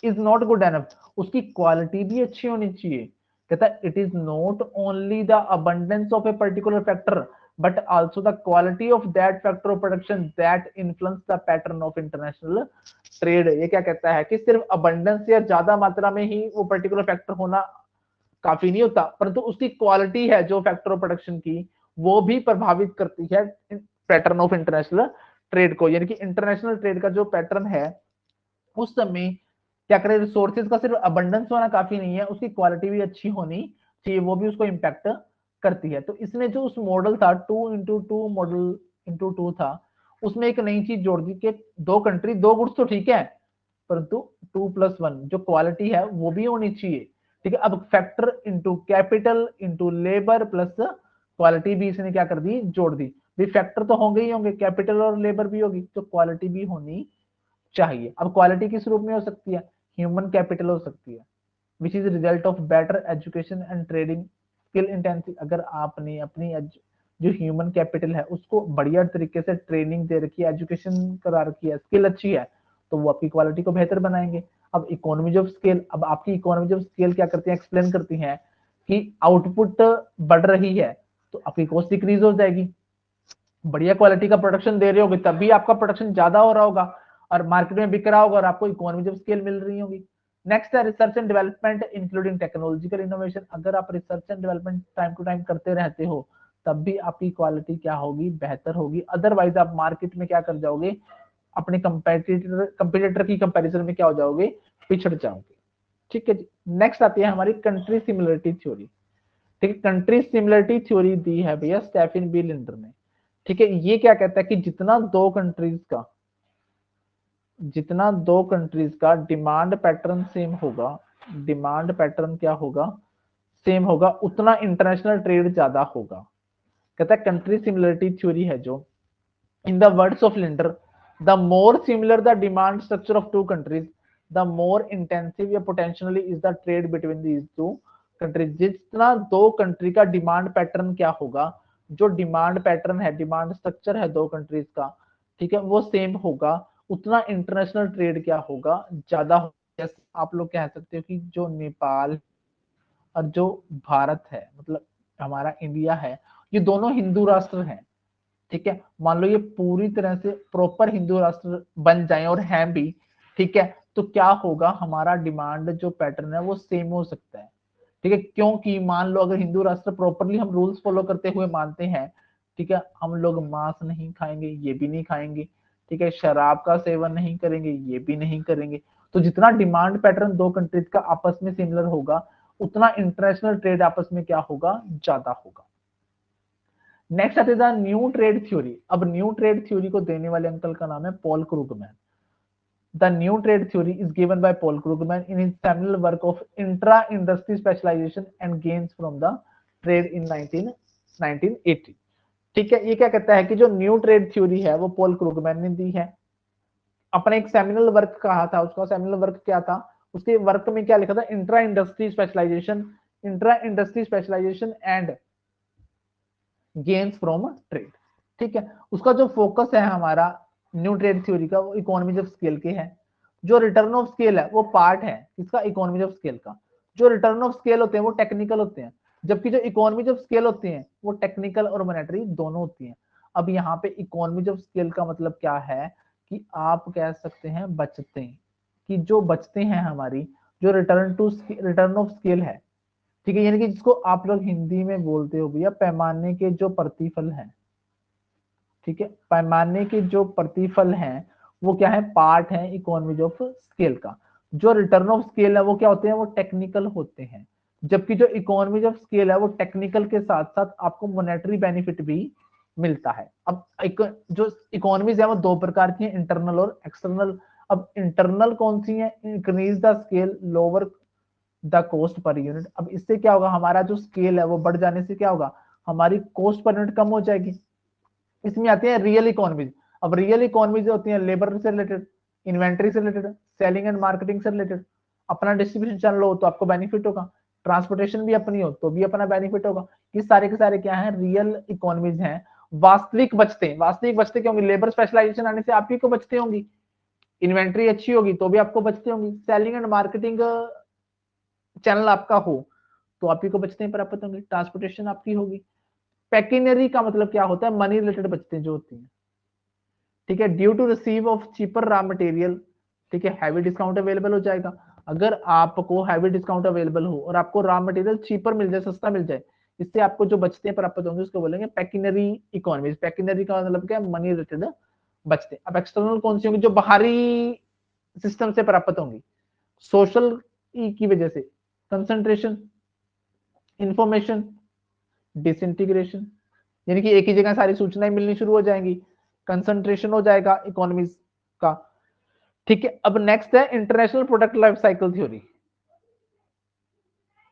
इज नॉट गुड एनफ, उसकी क्वालिटी भी अच्छी होनी चाहिए। कहता है it is not only the abundance of a particular factor but also the quality of that factor of production that influence the pattern of international trade. ये क्या कहता है कि सिर्फ अबंडेंस या ज्यादा मात्रा में ही वो पर्टिकुलर फैक्टर होना काफी नहीं होता, परंतु उसकी क्वालिटी है जो फैक्टर ऑफ प्रोडक्शन की, वो भी प्रभावित करती है पैटर्न ऑफ इंटरनेशनल ट्रेड को। यानी कि इंटरनेशनल ट्रेड का जो पैटर्न है उस समय क्या करें, रिसोर्सेज का सिर्फ अबंडेंस होना काफी नहीं है, उसकी क्वालिटी भी अच्छी होनी चाहिए, वो भी उसको इम्पैक्ट करती है। तो इसने जो उस मॉडल था 2x2 मॉडल इंटू 2 था, उसमें एक नई चीज जोड़ दी कि दो कंट्री दो गुड्स तो ठीक है, परंतु 2+1 जो क्वालिटी है वो भी होनी चाहिए, ठीक है। अब factor into capital into labour plus quality भी इसने क्या कर दी, जोड़ दी। भी फैक्टर तो होंगे ही होंगे, कैपिटल और लेबर भी होगी, तो क्वालिटी भी होनी चाहिए। अब क्वालिटी किस रूप में हो सकती है, ह्यूमन कैपिटल हो सकती है, which is result of better education and trading skill intensive. अगर आपने अपनी जो ह्यूमन कैपिटल है उसको बढ़िया तरीके से ट्रेनिंग दे रखी है, एजुकेशन करा रखी है, स्किल अच्छी है, तो वो आपकी क्वालिटी को बेहतर बनाएंगे। अब इकोनॉमीज ऑफ स्केल, अब आपकी इकोनॉमीज ऑफ स्केल क्या करती है, एक्सप्लेन करती है कि आउटपुट बढ़ रही है तो आपकी कॉस्ट डिक्रीज हो जाएगी। बढ़िया क्वालिटी का प्रोडक्शन दे रहे होगे तभी आपका प्रोडक्शन ज्यादा हो रहा होगा और मार्केट में बिक रहा होगा और आपको इकोनॉमीज ऑफ स्केल मिल रही होगी। नेक्स्ट है research and development including technological innovation. अगर आप research and development time to time करते रहते हो तब भी आपकी क्वालिटी क्या होगी, बेहतर होगी। अदरवाइज आप मार्केट में क्या कर जाओगे, अपने कंपेटिटर की कंपैरिजन में क्या हो जाओगे, पिछड़ जाओगे। ठीक है जी। नेक्स्ट आती है हमारी कंट्री सिमिलरिटी थ्योरी। ठीक है, कंट्री सिमिलरिटी थ्योरी दी है भैया स्टेफन बी लिंडर ने। ठीक है, ये क्या कहता है कि जितना दो कंट्रीज का डिमांड पैटर्न सेम होगा, डिमांड पैटर्न क्या होगा, सेम होगा, उतना इंटरनेशनल ट्रेड ज्यादा होगा। कहता है कंट्री सिमिलरिटी थ्योरी है जो, in the words of Linder, the more similar the demand structure of two countries the more intensive या potentially is the trade between these two countries. जितना दो कंट्री का डिमांड पैटर्न क्या होगा, जो डिमांड पैटर्न है, डिमांड स्ट्रक्चर है दो कंट्रीज का, ठीक है, वो सेम होगा, उतना इंटरनेशनल ट्रेड क्या होगा, ज्यादा होगा। आप लोग कह सकते हो कि जो नेपाल और जो भारत है, मतलब हमारा इंडिया है, ये दोनों हिंदू राष्ट्र हैं। ठीक है, मान लो ये पूरी तरह से प्रॉपर हिंदू राष्ट्र बन जाए और हैं भी, ठीक है, तो क्या होगा, हमारा डिमांड जो पैटर्न है वो सेम हो सकता है। ठीक है, क्योंकि मान लो अगर हिंदू राष्ट्र प्रॉपरली हम रूल्स फॉलो करते हुए मानते हैं, ठीक है, हम लोग मांस नहीं खाएंगे, ये भी नहीं खाएंगे, ठीक है, शराब का सेवन नहीं करेंगे, ये भी नहीं करेंगे, तो जितना डिमांड पैटर्न दो कंट्रीज का आपस में सिमिलर होगा उतना इंटरनेशनल ट्रेड आपस में क्या होगा, ज्यादा होगा। नेक्स्ट आते हैं न्यू ट्रेड थ्योरी। अब न्यू ट्रेड थ्योरी को देने वाले अंकल का नाम है Paul क्रूगमैन। The new trade theory is given by Paul Krugman in his seminal work of intra-industry specialization and gains from the trade in 1980। ठीक है, ये क्या कहता है कि जो न्यू ट्रेड थ्योरी है वो पॉल क्रूगमैन ने दी है, अपने एक सेमिनल वर्क कहा था, उसका सेमिनल वर्क क्या था, उसके वर्क में क्या लिखा था, intra industry specialization and gains from trade. ठीक है, उसका जो फोकस है हमारा न्यू ट्रेड थ्योरी का, वो इकोनॉमीज ऑफ स्केल के है। जो रिटर्न ऑफ स्केल है वो पार्ट है किसका, इकोनॉमीज ऑफ स्केल का। जो रिटर्न ऑफ स्केल होते हैं वो टेक्निकल होते हैं, जबकि जो इकोनॉमीज ऑफ स्केल होती हैं वो टेक्निकल और मॉनेटरी दोनों होती हैं। अब यहाँ पे इकोनॉमीज ऑफ स्केल का मतलब क्या है कि आप कह सकते हैं बचते, कि जो बचते हैं हमारी, जो रिटर्न ऑफ स्केल है, ठीक है, यानी कि जिसको आप लोग हिंदी में बोलते हो भैया पैमाने के जो प्रतिफल हैं, ठीक है, पैमाने के जो प्रतिफल हैं वो क्या है, पार्ट है इकोनॉमीज ऑफ स्केल का। जो रिटर्न ऑफ स्केल है वो क्या होते हैं, वो टेक्निकल होते हैं, जबकि जो इकोनॉमीज ऑफ स्केल है वो टेक्निकल के साथ साथ आपको मॉनेटरी बेनिफिट भी मिलता है। अब जो इकोनॉमीज है वो दो प्रकार की है, इंटरनल और एक्सटर्नल। अब इंटरनल कौन सी है, increase the scale lower the cost per unit. अब इससे क्या होगा, हमारा जो स्केल है वो बढ़ जाने से क्या होगा, हमारी कॉस्ट पर यूनिट कम हो जाएगी। इसमें आती है रियल इकोनॉमीज। अब रियल इकोनॉमीज होती है लेबर से रिलेटेड, इन्वेंट्री से रिलेटेड, सेलिंग एंड मार्केटिंग से रिलेटेड। अपना डिस्ट्रीब्यूशन चैनल हो तो आपको बेनिफिट होगा, ट्रांसपोर्टेशन भी अपनी हो तो भी अपना बेनिफिट होगा। ये सारे के सारे क्या है, रियल इकोनॉमीज हैं। वास्तविक बचते, वास्तविक बचते क्या होंगे, लेबर स्पेशलाइजेशन आने से आप ही को बचते होंगी, इन्वेंट्री अच्छी होगी तो भी आपको बचते होंगी, सेलिंग एंड मार्केटिंग चैनल आपका हो तो आप ही को बचते हैं प्राप्त होंगे, ट्रांसपोर्टेशन आपकी होगी। पैकिनरी का मतलब क्या होता है, मनी रिलेटेड बचते जो होती है, ठीक है, due to receive of cheaper raw material, ठीक है, हैवी डिस्काउंट अवेलेबल हो जाएगा। अगर आपको हैवी डिस्काउंट अवेलेबल हो और आपको रॉ मटेरियल चीपर मिल जाए, सस्ता मिल जाए, इससे आपको जो बचते हैं प्राप्त होंगे उसको बोलेंगे पैकिनरी इकोनॉमीज। पैकिनरी का मतलब क्या है, मनी रिलेटेड बचते। अब एक्सटर्नल कौन सी होंगी, जो बाहरी सिस्टम से प्राप्त होंगी, सोशल की वजह से, कंसंट्रेशन, इंफॉर्मेशन, डिसइंटीग्रेशन, यानी कि एक ही जगह सारी सूचनाएं मिलनी शुरू हो जाएंगी, कंसंट्रेशन हो जाएगा इकोनॉमीज का। ठीक है, अब नेक्स्ट है international product life cycle theory.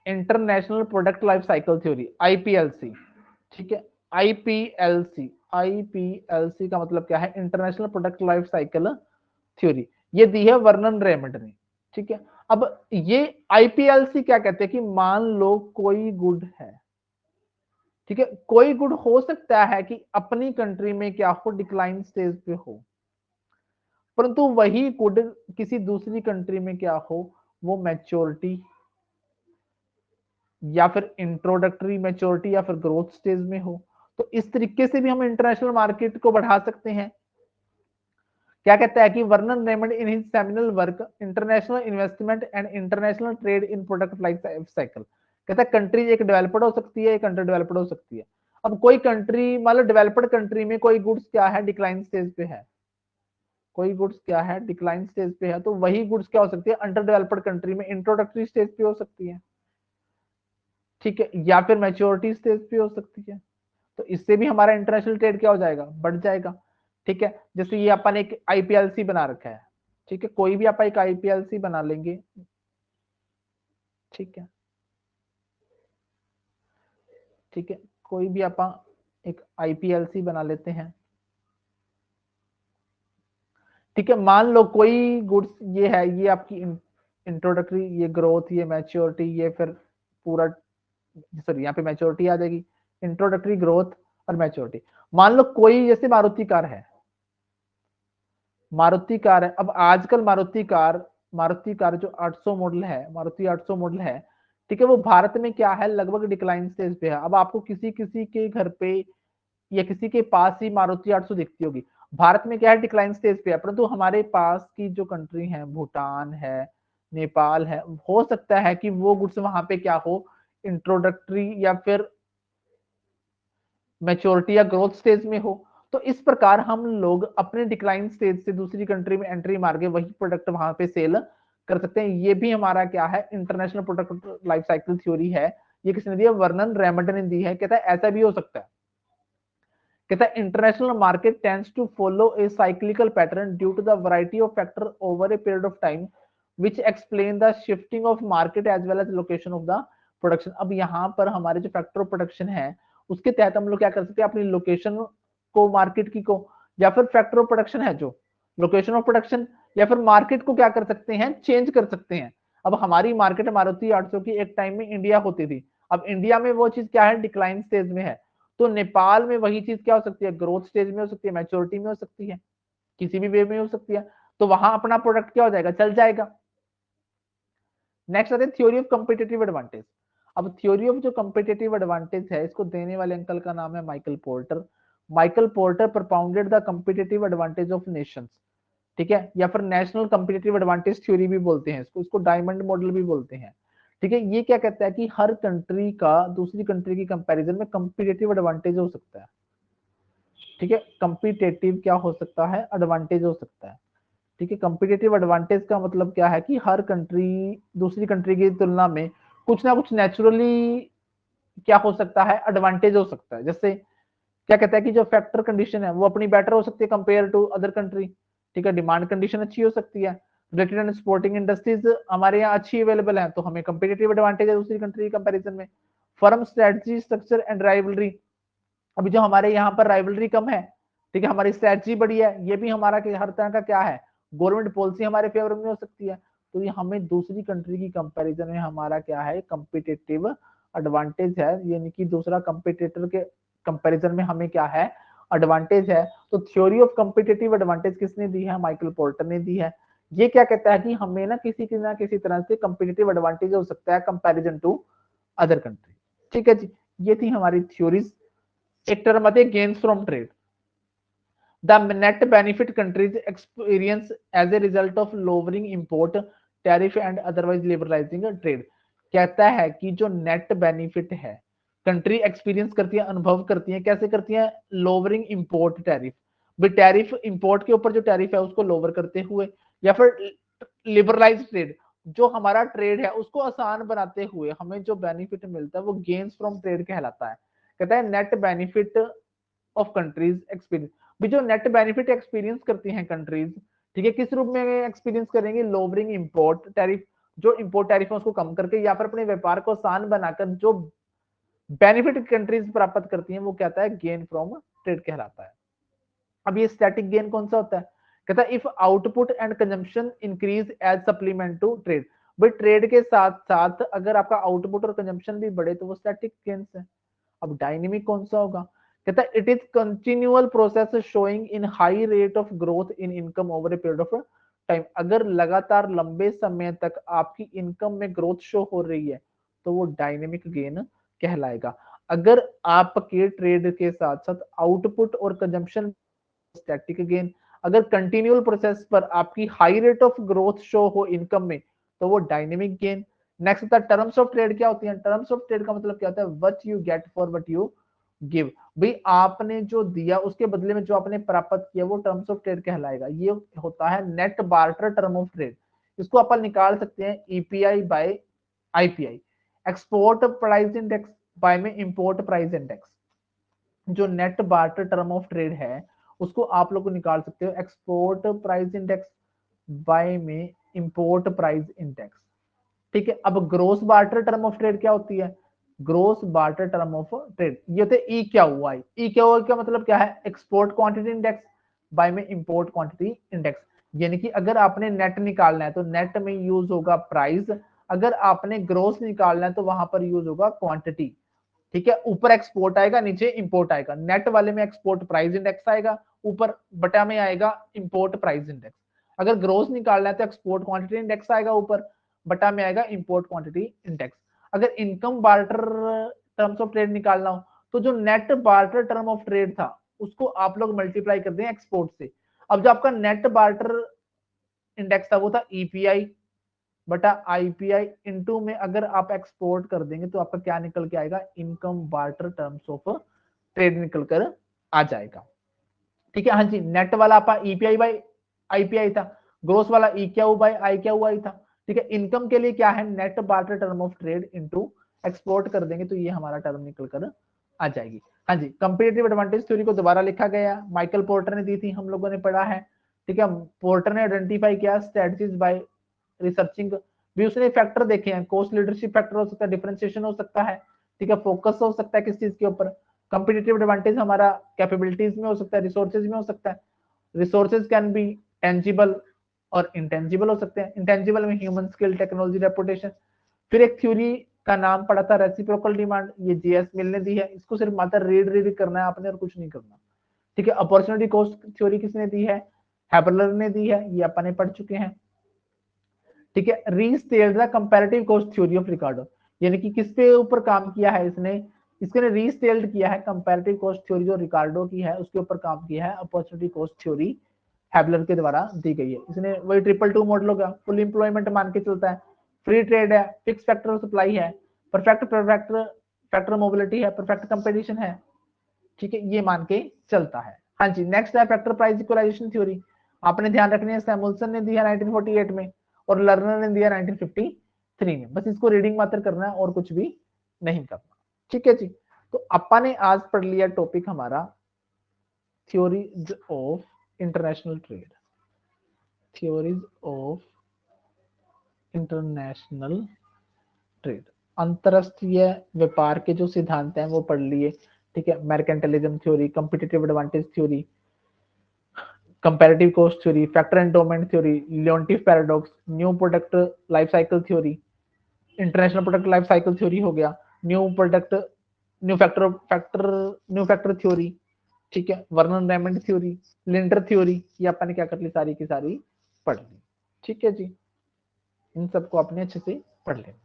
International product life cycle theory, IPLC, ठीक है, आईपीएलसी। आईपीएलसी का मतलब क्या है, international product life cycle theory. ये दी है वर्नन रेमंड ने, ठीक है। अब ये आईपीएलसी क्या कहते हैं कि मान लो कोई गुड है, ठीक है, कोई गुड हो सकता है कि अपनी कंट्री में क्या हो, डिक्लाइन स्टेज पे हो, परंतु वही गुड किसी दूसरी कंट्री में क्या हो, वो मैच्योरिटी या फिर इंट्रोडक्टरी मैच्योरिटी या फिर ग्रोथ स्टेज में हो। तो इस तरीके से भी हम इंटरनेशनल मार्केट को बढ़ा सकते हैं। क्या कहता है कि Vernon Raymond in his seminal work international investment and international trade in product life cycle, कहता है कंट्री एक डेवलप्ड हो सकती है, एक अंडर डेवलप्ड हो सकती है। अब कोई कंट्री, मान लो डेवलप्ड कंट्री में कोई गुड्स क्या है, डिक्लाइन स्टेज पे है, कोई गुड्स क्या है, डिक्लाइन स्टेज पे है, तो वही गुड्स क्या हो सकती है, अंडर डेवलप्ड कंट्री में इंट्रोडक्टरी स्टेज पे हो सकती है, ठीक है, या फिर मैच्योरिटी स्टेज पे हो सकती है। तो इससे भी हमारा इंटरनेशनल ट्रेड क्या हो जाएगा, बढ़ जाएगा। ठीक है, जैसे ये अपन एक आईपीएलसी बना रखा है, ठीक है, कोई भी आप एक आईपीएलसी बना लेंगे, ठीक है, ठीक है, कोई भी आप एक आईपीएलसी बना लेते हैं, ठीक है, मान लो कोई गुड्स ये है, ये आपकी इंट्रोडक्टरी, ये ग्रोथ, ये मैच्योरिटी, ये फिर पूरा, सॉरी यहाँ पे मैच्योरिटी आ जाएगी, इंट्रोडक्टरी, ग्रोथ और मैच्योरिटी। मान लो कोई जैसे मारुति कार है, मारुति कार है, अब आजकल मारुति कार जो 800 मॉडल है, मारुति 800 मॉडल है, ठीक है, वो भारत में क्या है, लगभग डिक्लाइन स्टेज पे है। अब आपको किसी किसी के घर पे या किसी के पास ही मारुति 800 दिखती होगी, भारत में क्या है, डिक्लाइन स्टेज पे है, परंतु हमारे पास की जो कंट्री है, भूटान है, नेपाल है, हो सकता है कि वो गुड्स वहां पे क्या हो, इंट्रोडक्टरी या फिर मैच्योरिटी या ग्रोथ स्टेज में हो। तो इस प्रकार हम लोग अपने डिक्लाइन स्टेज से दूसरी कंट्री में एंट्री मार के वही प्रोडक्ट वहां पे सेल कर सकते हैं। ये भी हमारा क्या है, international product life cycle theory है। ये किसने दिया, वर्नन रेमंड ने दी है। कहता है ऐसा भी हो सकता है, कहता है international market tends to follow a cyclical pattern due to the variety of factor over a period of time which explain the shifting of market as well as location of the production. अब यहाँ पर हमारे जो फैक्टर ऑफ प्रोडक्शन है उसके तहत हम लोग क्या कर सकते हैं, अपनी लोकेशन को, मार्केट की को, या फिर फैक्टर ऑफ प्रोडक्शन है जो लोकेशन ऑफ प्रोडक्शन, या फिर मार्केट को क्या कर सकते हैं, चेंज कर सकते हैं। अब हमारी मार्केट मारुति 800 की एक टाइम में इंडिया होती थी, अब इंडिया में वो चीज क्या है, डिक्लाइन स्टेज में है। तो नेपाल में वही चीज क्या हो सकती है, ग्रोथ स्टेज में हो सकती है, मैच्योरिटी में हो सकती है, किसी भी वे में हो सकती है। तो वहां अपना प्रोडक्ट क्या हो जाएगा, चल जाएगा। नेक्स्ट आते हैं थ्योरी ऑफ कॉम्पिटिटिव एडवांटेज। अब थ्योरी ऑफ जो कॉम्पिटिटिव एडवांटेज है, इसको देने वाले अंकल का नाम है Michael porter. Michael porter propounded the competitive advantage of Nations, ठीक है, या फिर नेशनल कॉम्पिटिटिव एडवांटेज थ्योरी भी बोलते हैं इसको डायमंड मॉडल भी बोलते हैं, ठीक है। ये क्या कहता है कि हर कंट्री का दूसरी कंट्री की कंपैरिजन में कॉम्पिटिटिव एडवांटेज हो सकता है, ठीक है। कॉम्पिटिटिव क्या हो सकता है, एडवांटेज हो सकता है, ठीक है। कॉम्पिटिटिव एडवांटेज का मतलब क्या है कि हर कंट्री दूसरी कंट्री की तुलना में कुछ ना कुछ नेचुरली क्या हो सकता है, एडवांटेज हो सकता है। जैसे क्या कहता है कि जो फैक्टर कंडीशन है वो अपनी बेटर हो सकती है कंपेयर टू अदर कंट्री, ठीक है। डिमांड कंडीशन अच्छी हो सकती है, रिलेटेड एंड स्पोर्टिंग इंडस्ट्रीज हमारे यहाँ अच्छी अवेलेबल है, तो हमें कंपेटिटिव एडवांटेज है दूसरी कंट्री कंपैरिजन में। Firm strategy structure and rivalry, अभी जो हमारे यहाँ पर राइवलरी कम है, ठीक है, हमारी स्ट्रेटजी बड़ी है, ये भी हमारा हर तरह का क्या है, गवर्नमेंट पॉलिसी हमारे फेवर में हो सकती है। तो ये हमें दूसरी कंट्री की कंपैरिजन में हमारा क्या है, कॉम्पिटिटिव एडवांटेज है, यानी कि दूसरा कंपिटिटर के कंपैरिजन में हमें क्या है, एडवांटेज है। तो थ्योरी ऑफ कॉम्पिटिटिव एडवांटेज किसने दी है, माइकल पोर्टर ने दी है। ये क्या कहता है कि हमें ना किसी तरह से कॉम्पिटिटिव एडवांटेज हो सकता है कंपैरिजन टू अदर कंट्री, ठीक है जी। ये थी हमारी थ्योरीज। एक टर्म आती है gains from trade. The net benefit countries experience as a result of lowering import tariff and otherwise liberalizing trade. कहता है कि जो नेट बेनिफिट है कंट्री एक्सपीरियंस करती है, अनुभव करती है, कैसे करती है, लोअरिंग इंपोर्ट टैरिफ, भी टैरिफ इंपोर्ट के ऊपर जो टैरिफ है उसको लोअर करते हुए, या फिर लिबरलाइज ट्रेड, जो हमारा ट्रेड है उसको आसान बनाते हुए हमें जो बेनिफिट मिलता है वो गेन्स फ्रॉम ट्रेड कहलाता है। कहता है net benefit of countries experience, भी जो नेट बेनिफिट एक्सपीरियंस करती हैं कंट्रीज, ठीक है, किस रूप में एक्सपीरियंस करेंगे, लोअरिंग इंपोर्ट टैरिफ, जो इंपोर्ट टैरिफ है उसको कम करके या फिर अपने व्यापार को आसान बनाकर जो बेनिफिट कंट्रीज प्राप्त करती हैं वो कहता है गेन फ्रॉम ट्रेड कहलाता है। अब ये स्टैटिक गेन कौन सा होता है, कहता है if output and consumption increase as supplement to trade, भाई ट्रेड के साथ साथ अगर आपका आउटपुट और कंजम्पशन भी बढ़े तो वो स्टैटिक गेन्स है। अब डायनेमिक कौन सा होगा, कहता है it is continual process showing in high rate of growth in income over a period of time. अगर लगातार लंबे समय तक आपकी इनकम में ग्रोथ शो हो रही है तो वो डायनेमिक गेन कहलाएगा। अगर आपके ट्रेड के साथ साथ आउटपुट और कंजम्पशन स्टैटिक गेन, अगर कंटिन्यूअल प्रोसेस पर आपकी high rate of growth show हो इनकम में तो वो डायनेमिक गेन। नेक्स्ट होता है टर्म्स ऑफ ट्रेड। क्या होती है टर्म्स ऑफ ट्रेड का मतलब क्या होता है, what you get for what you give, भाई आपने जो दिया उसके बदले में जो आपने प्राप्त किया वो टर्म्स ऑफ ट्रेड कहलाएगा। ये होता है net barter term of trade. इसको अपन निकाल सकते हैं EPI by IPI, export price index by में इंपोर्ट प्राइस इंडेक्स। जो net barter term of trade है उसको आप लोग निकाल सकते हो एक्सपोर्ट प्राइस इंडेक्स बाय में इंपोर्ट प्राइस इंडेक्स, ठीक है। अब gross barter term of trade क्या होती है, gross barter term of trade ये होते ई क्या हुआ, ई क्या हुआ का मतलब क्या है, एक्सपोर्ट क्वांटिटी इंडेक्स बाय में इंपोर्ट क्वांटिटी इंडेक्स। यानी कि अगर आपने नेट निकालना है तो नेट में यूज होगा प्राइस, अगर आपने ग्रोस निकालना है तो वहां पर यूज होगा क्वांटिटी, ठीक है। ऊपर एक्सपोर्ट आएगा नीचे इंपोर्ट आएगा, नेट वाले में एक्सपोर्ट प्राइस इंडेक्स आएगा, ऊपर बटा में आएगा इंपोर्ट प्राइस इंडेक्स। अगर ग्रोस निकालना है तो एक्सपोर्ट क्वांटिटी इंडेक्स आएगा, ऊपर बटा में आएगा इंपोर्ट क्वांटिटी इंडेक्स। अगर income barter terms of trade निकालना हो तो जो net barter term of trade था उसको आप लोग मल्टीप्लाई कर दें एक्सपोर्ट से। अब जो आपका नेट बार्टर इंडेक्स था वो था ईपीआई बटा आईपीआई इनटू में अगर आप एक्सपोर्ट कर देंगे तो आपका क्या निकल के आएगा, income barter terms of trade निकल कर आ जाएगा, ठीक है। हाँ जी, नेट वाला आपका ईपीआई बाई आईपीआई था, ग्रोस वाला ई क्या हुआ बाई आई क्या हुआ था, ठीक है। इनकम के लिए क्या है, net barter term of trade into export कर देंगे तो ये हमारा टर्म निकल कर आ जाएगी। हाँ जी, कंपेरेटिव एडवांटेज थ्योरी को दोबारा लिखा गया, माइकल पोर्टर ने दी थी, हम लोगों ने पढ़ा है, ठीक है। पोर्टर ने आइडेंटिफाई किया स्ट्रेटजीज बाय रिसर्चिंग, भी उसने फैक्टर देखे हैं, कोस्ट लीडरशिप फैक्टर हो सकता है, डिफरेंशिएशन हो सकता है, ठीक है, फोकस हो सकता है किस चीज के ऊपर, कंपिटिटिव एडवांटेज हमारा कैपेबिलिटीज में हो सकता है, रिसोर्सेज में हो सकता है, रिसोर्सेज कैन बी टेंजिबल और इंटेंजिबल हो सकते हैं, इंटेंजिबल में ह्यूमन स्किल, टेक्नोलॉजी, रेपुटेशन। फिर एक थ्योरी का नाम पड़ा था रेसिप्रोकल डिमांड, ये जीएस मिल ने दी है, इसको सिर्फ मात्र रीड करना है आपने और कुछ नहीं करना, ठीक है। अपॉर्चुनिटी कॉस्ट थ्योरी किसने दी है, हैबलर ने दी है, ये अपन ने पढ़ चुके हैं। ठीक है, restated the comparative cost theory of Ricardo, यानी कि किस पे ऊपर काम किया है इसने, इसने रीस्टेल्ड किया है कंपैरेटिव कॉस्ट थ्योरी जो रिकार्डो की है उसके ऊपर काम किया है, अपॉर्चुनिटी कॉस्ट थ्योरी हैबलर के द्वारा दी गई है। इसने वही 222 मॉडल हो गया, फुल एम्प्लॉयमेंट मान के चलता है, फ्री ट्रेड है, फिक्स फैक्टर ऑफ सप्लाई है, परफेक्ट फैक्टर मोबिलिटी है, परफेक्ट कंपटीशन है। ठीक है, ये मान के चलता है। हाँ जी, नेक्स्ट है फैक्टर प्राइस इक्वलाइजेशन थ्योरी। आपने ध्यान रखनी है, सैमुअल्सन ने दिया 1948 में और लर्नर ने दिया 1953 में। बस इसको रीडिंग मात्र करना है और कुछ भी नहीं करना। ठीक है जी, तो अपा ने आज पढ़ लिया टॉपिक हमारा theories of international trade, theories of international trade, अंतरराष्ट्रीय व्यापार के जो सिद्धांत हैं वो पढ़ लिए। ठीक है, mercantilism theory, competitive advantage theory, comparative cost theory, factor endowment theory, Leontief paradox, new product life cycle theory, international product life cycle theory हो गया, new product new factor theory. ठीक है, Vernon Raymond theory, Linder theory, ये अपन ने क्या कर ली, सारी की सारी पढ़ ली। ठीक है जी, इन सबको आपने अच्छे से पढ़ लेना।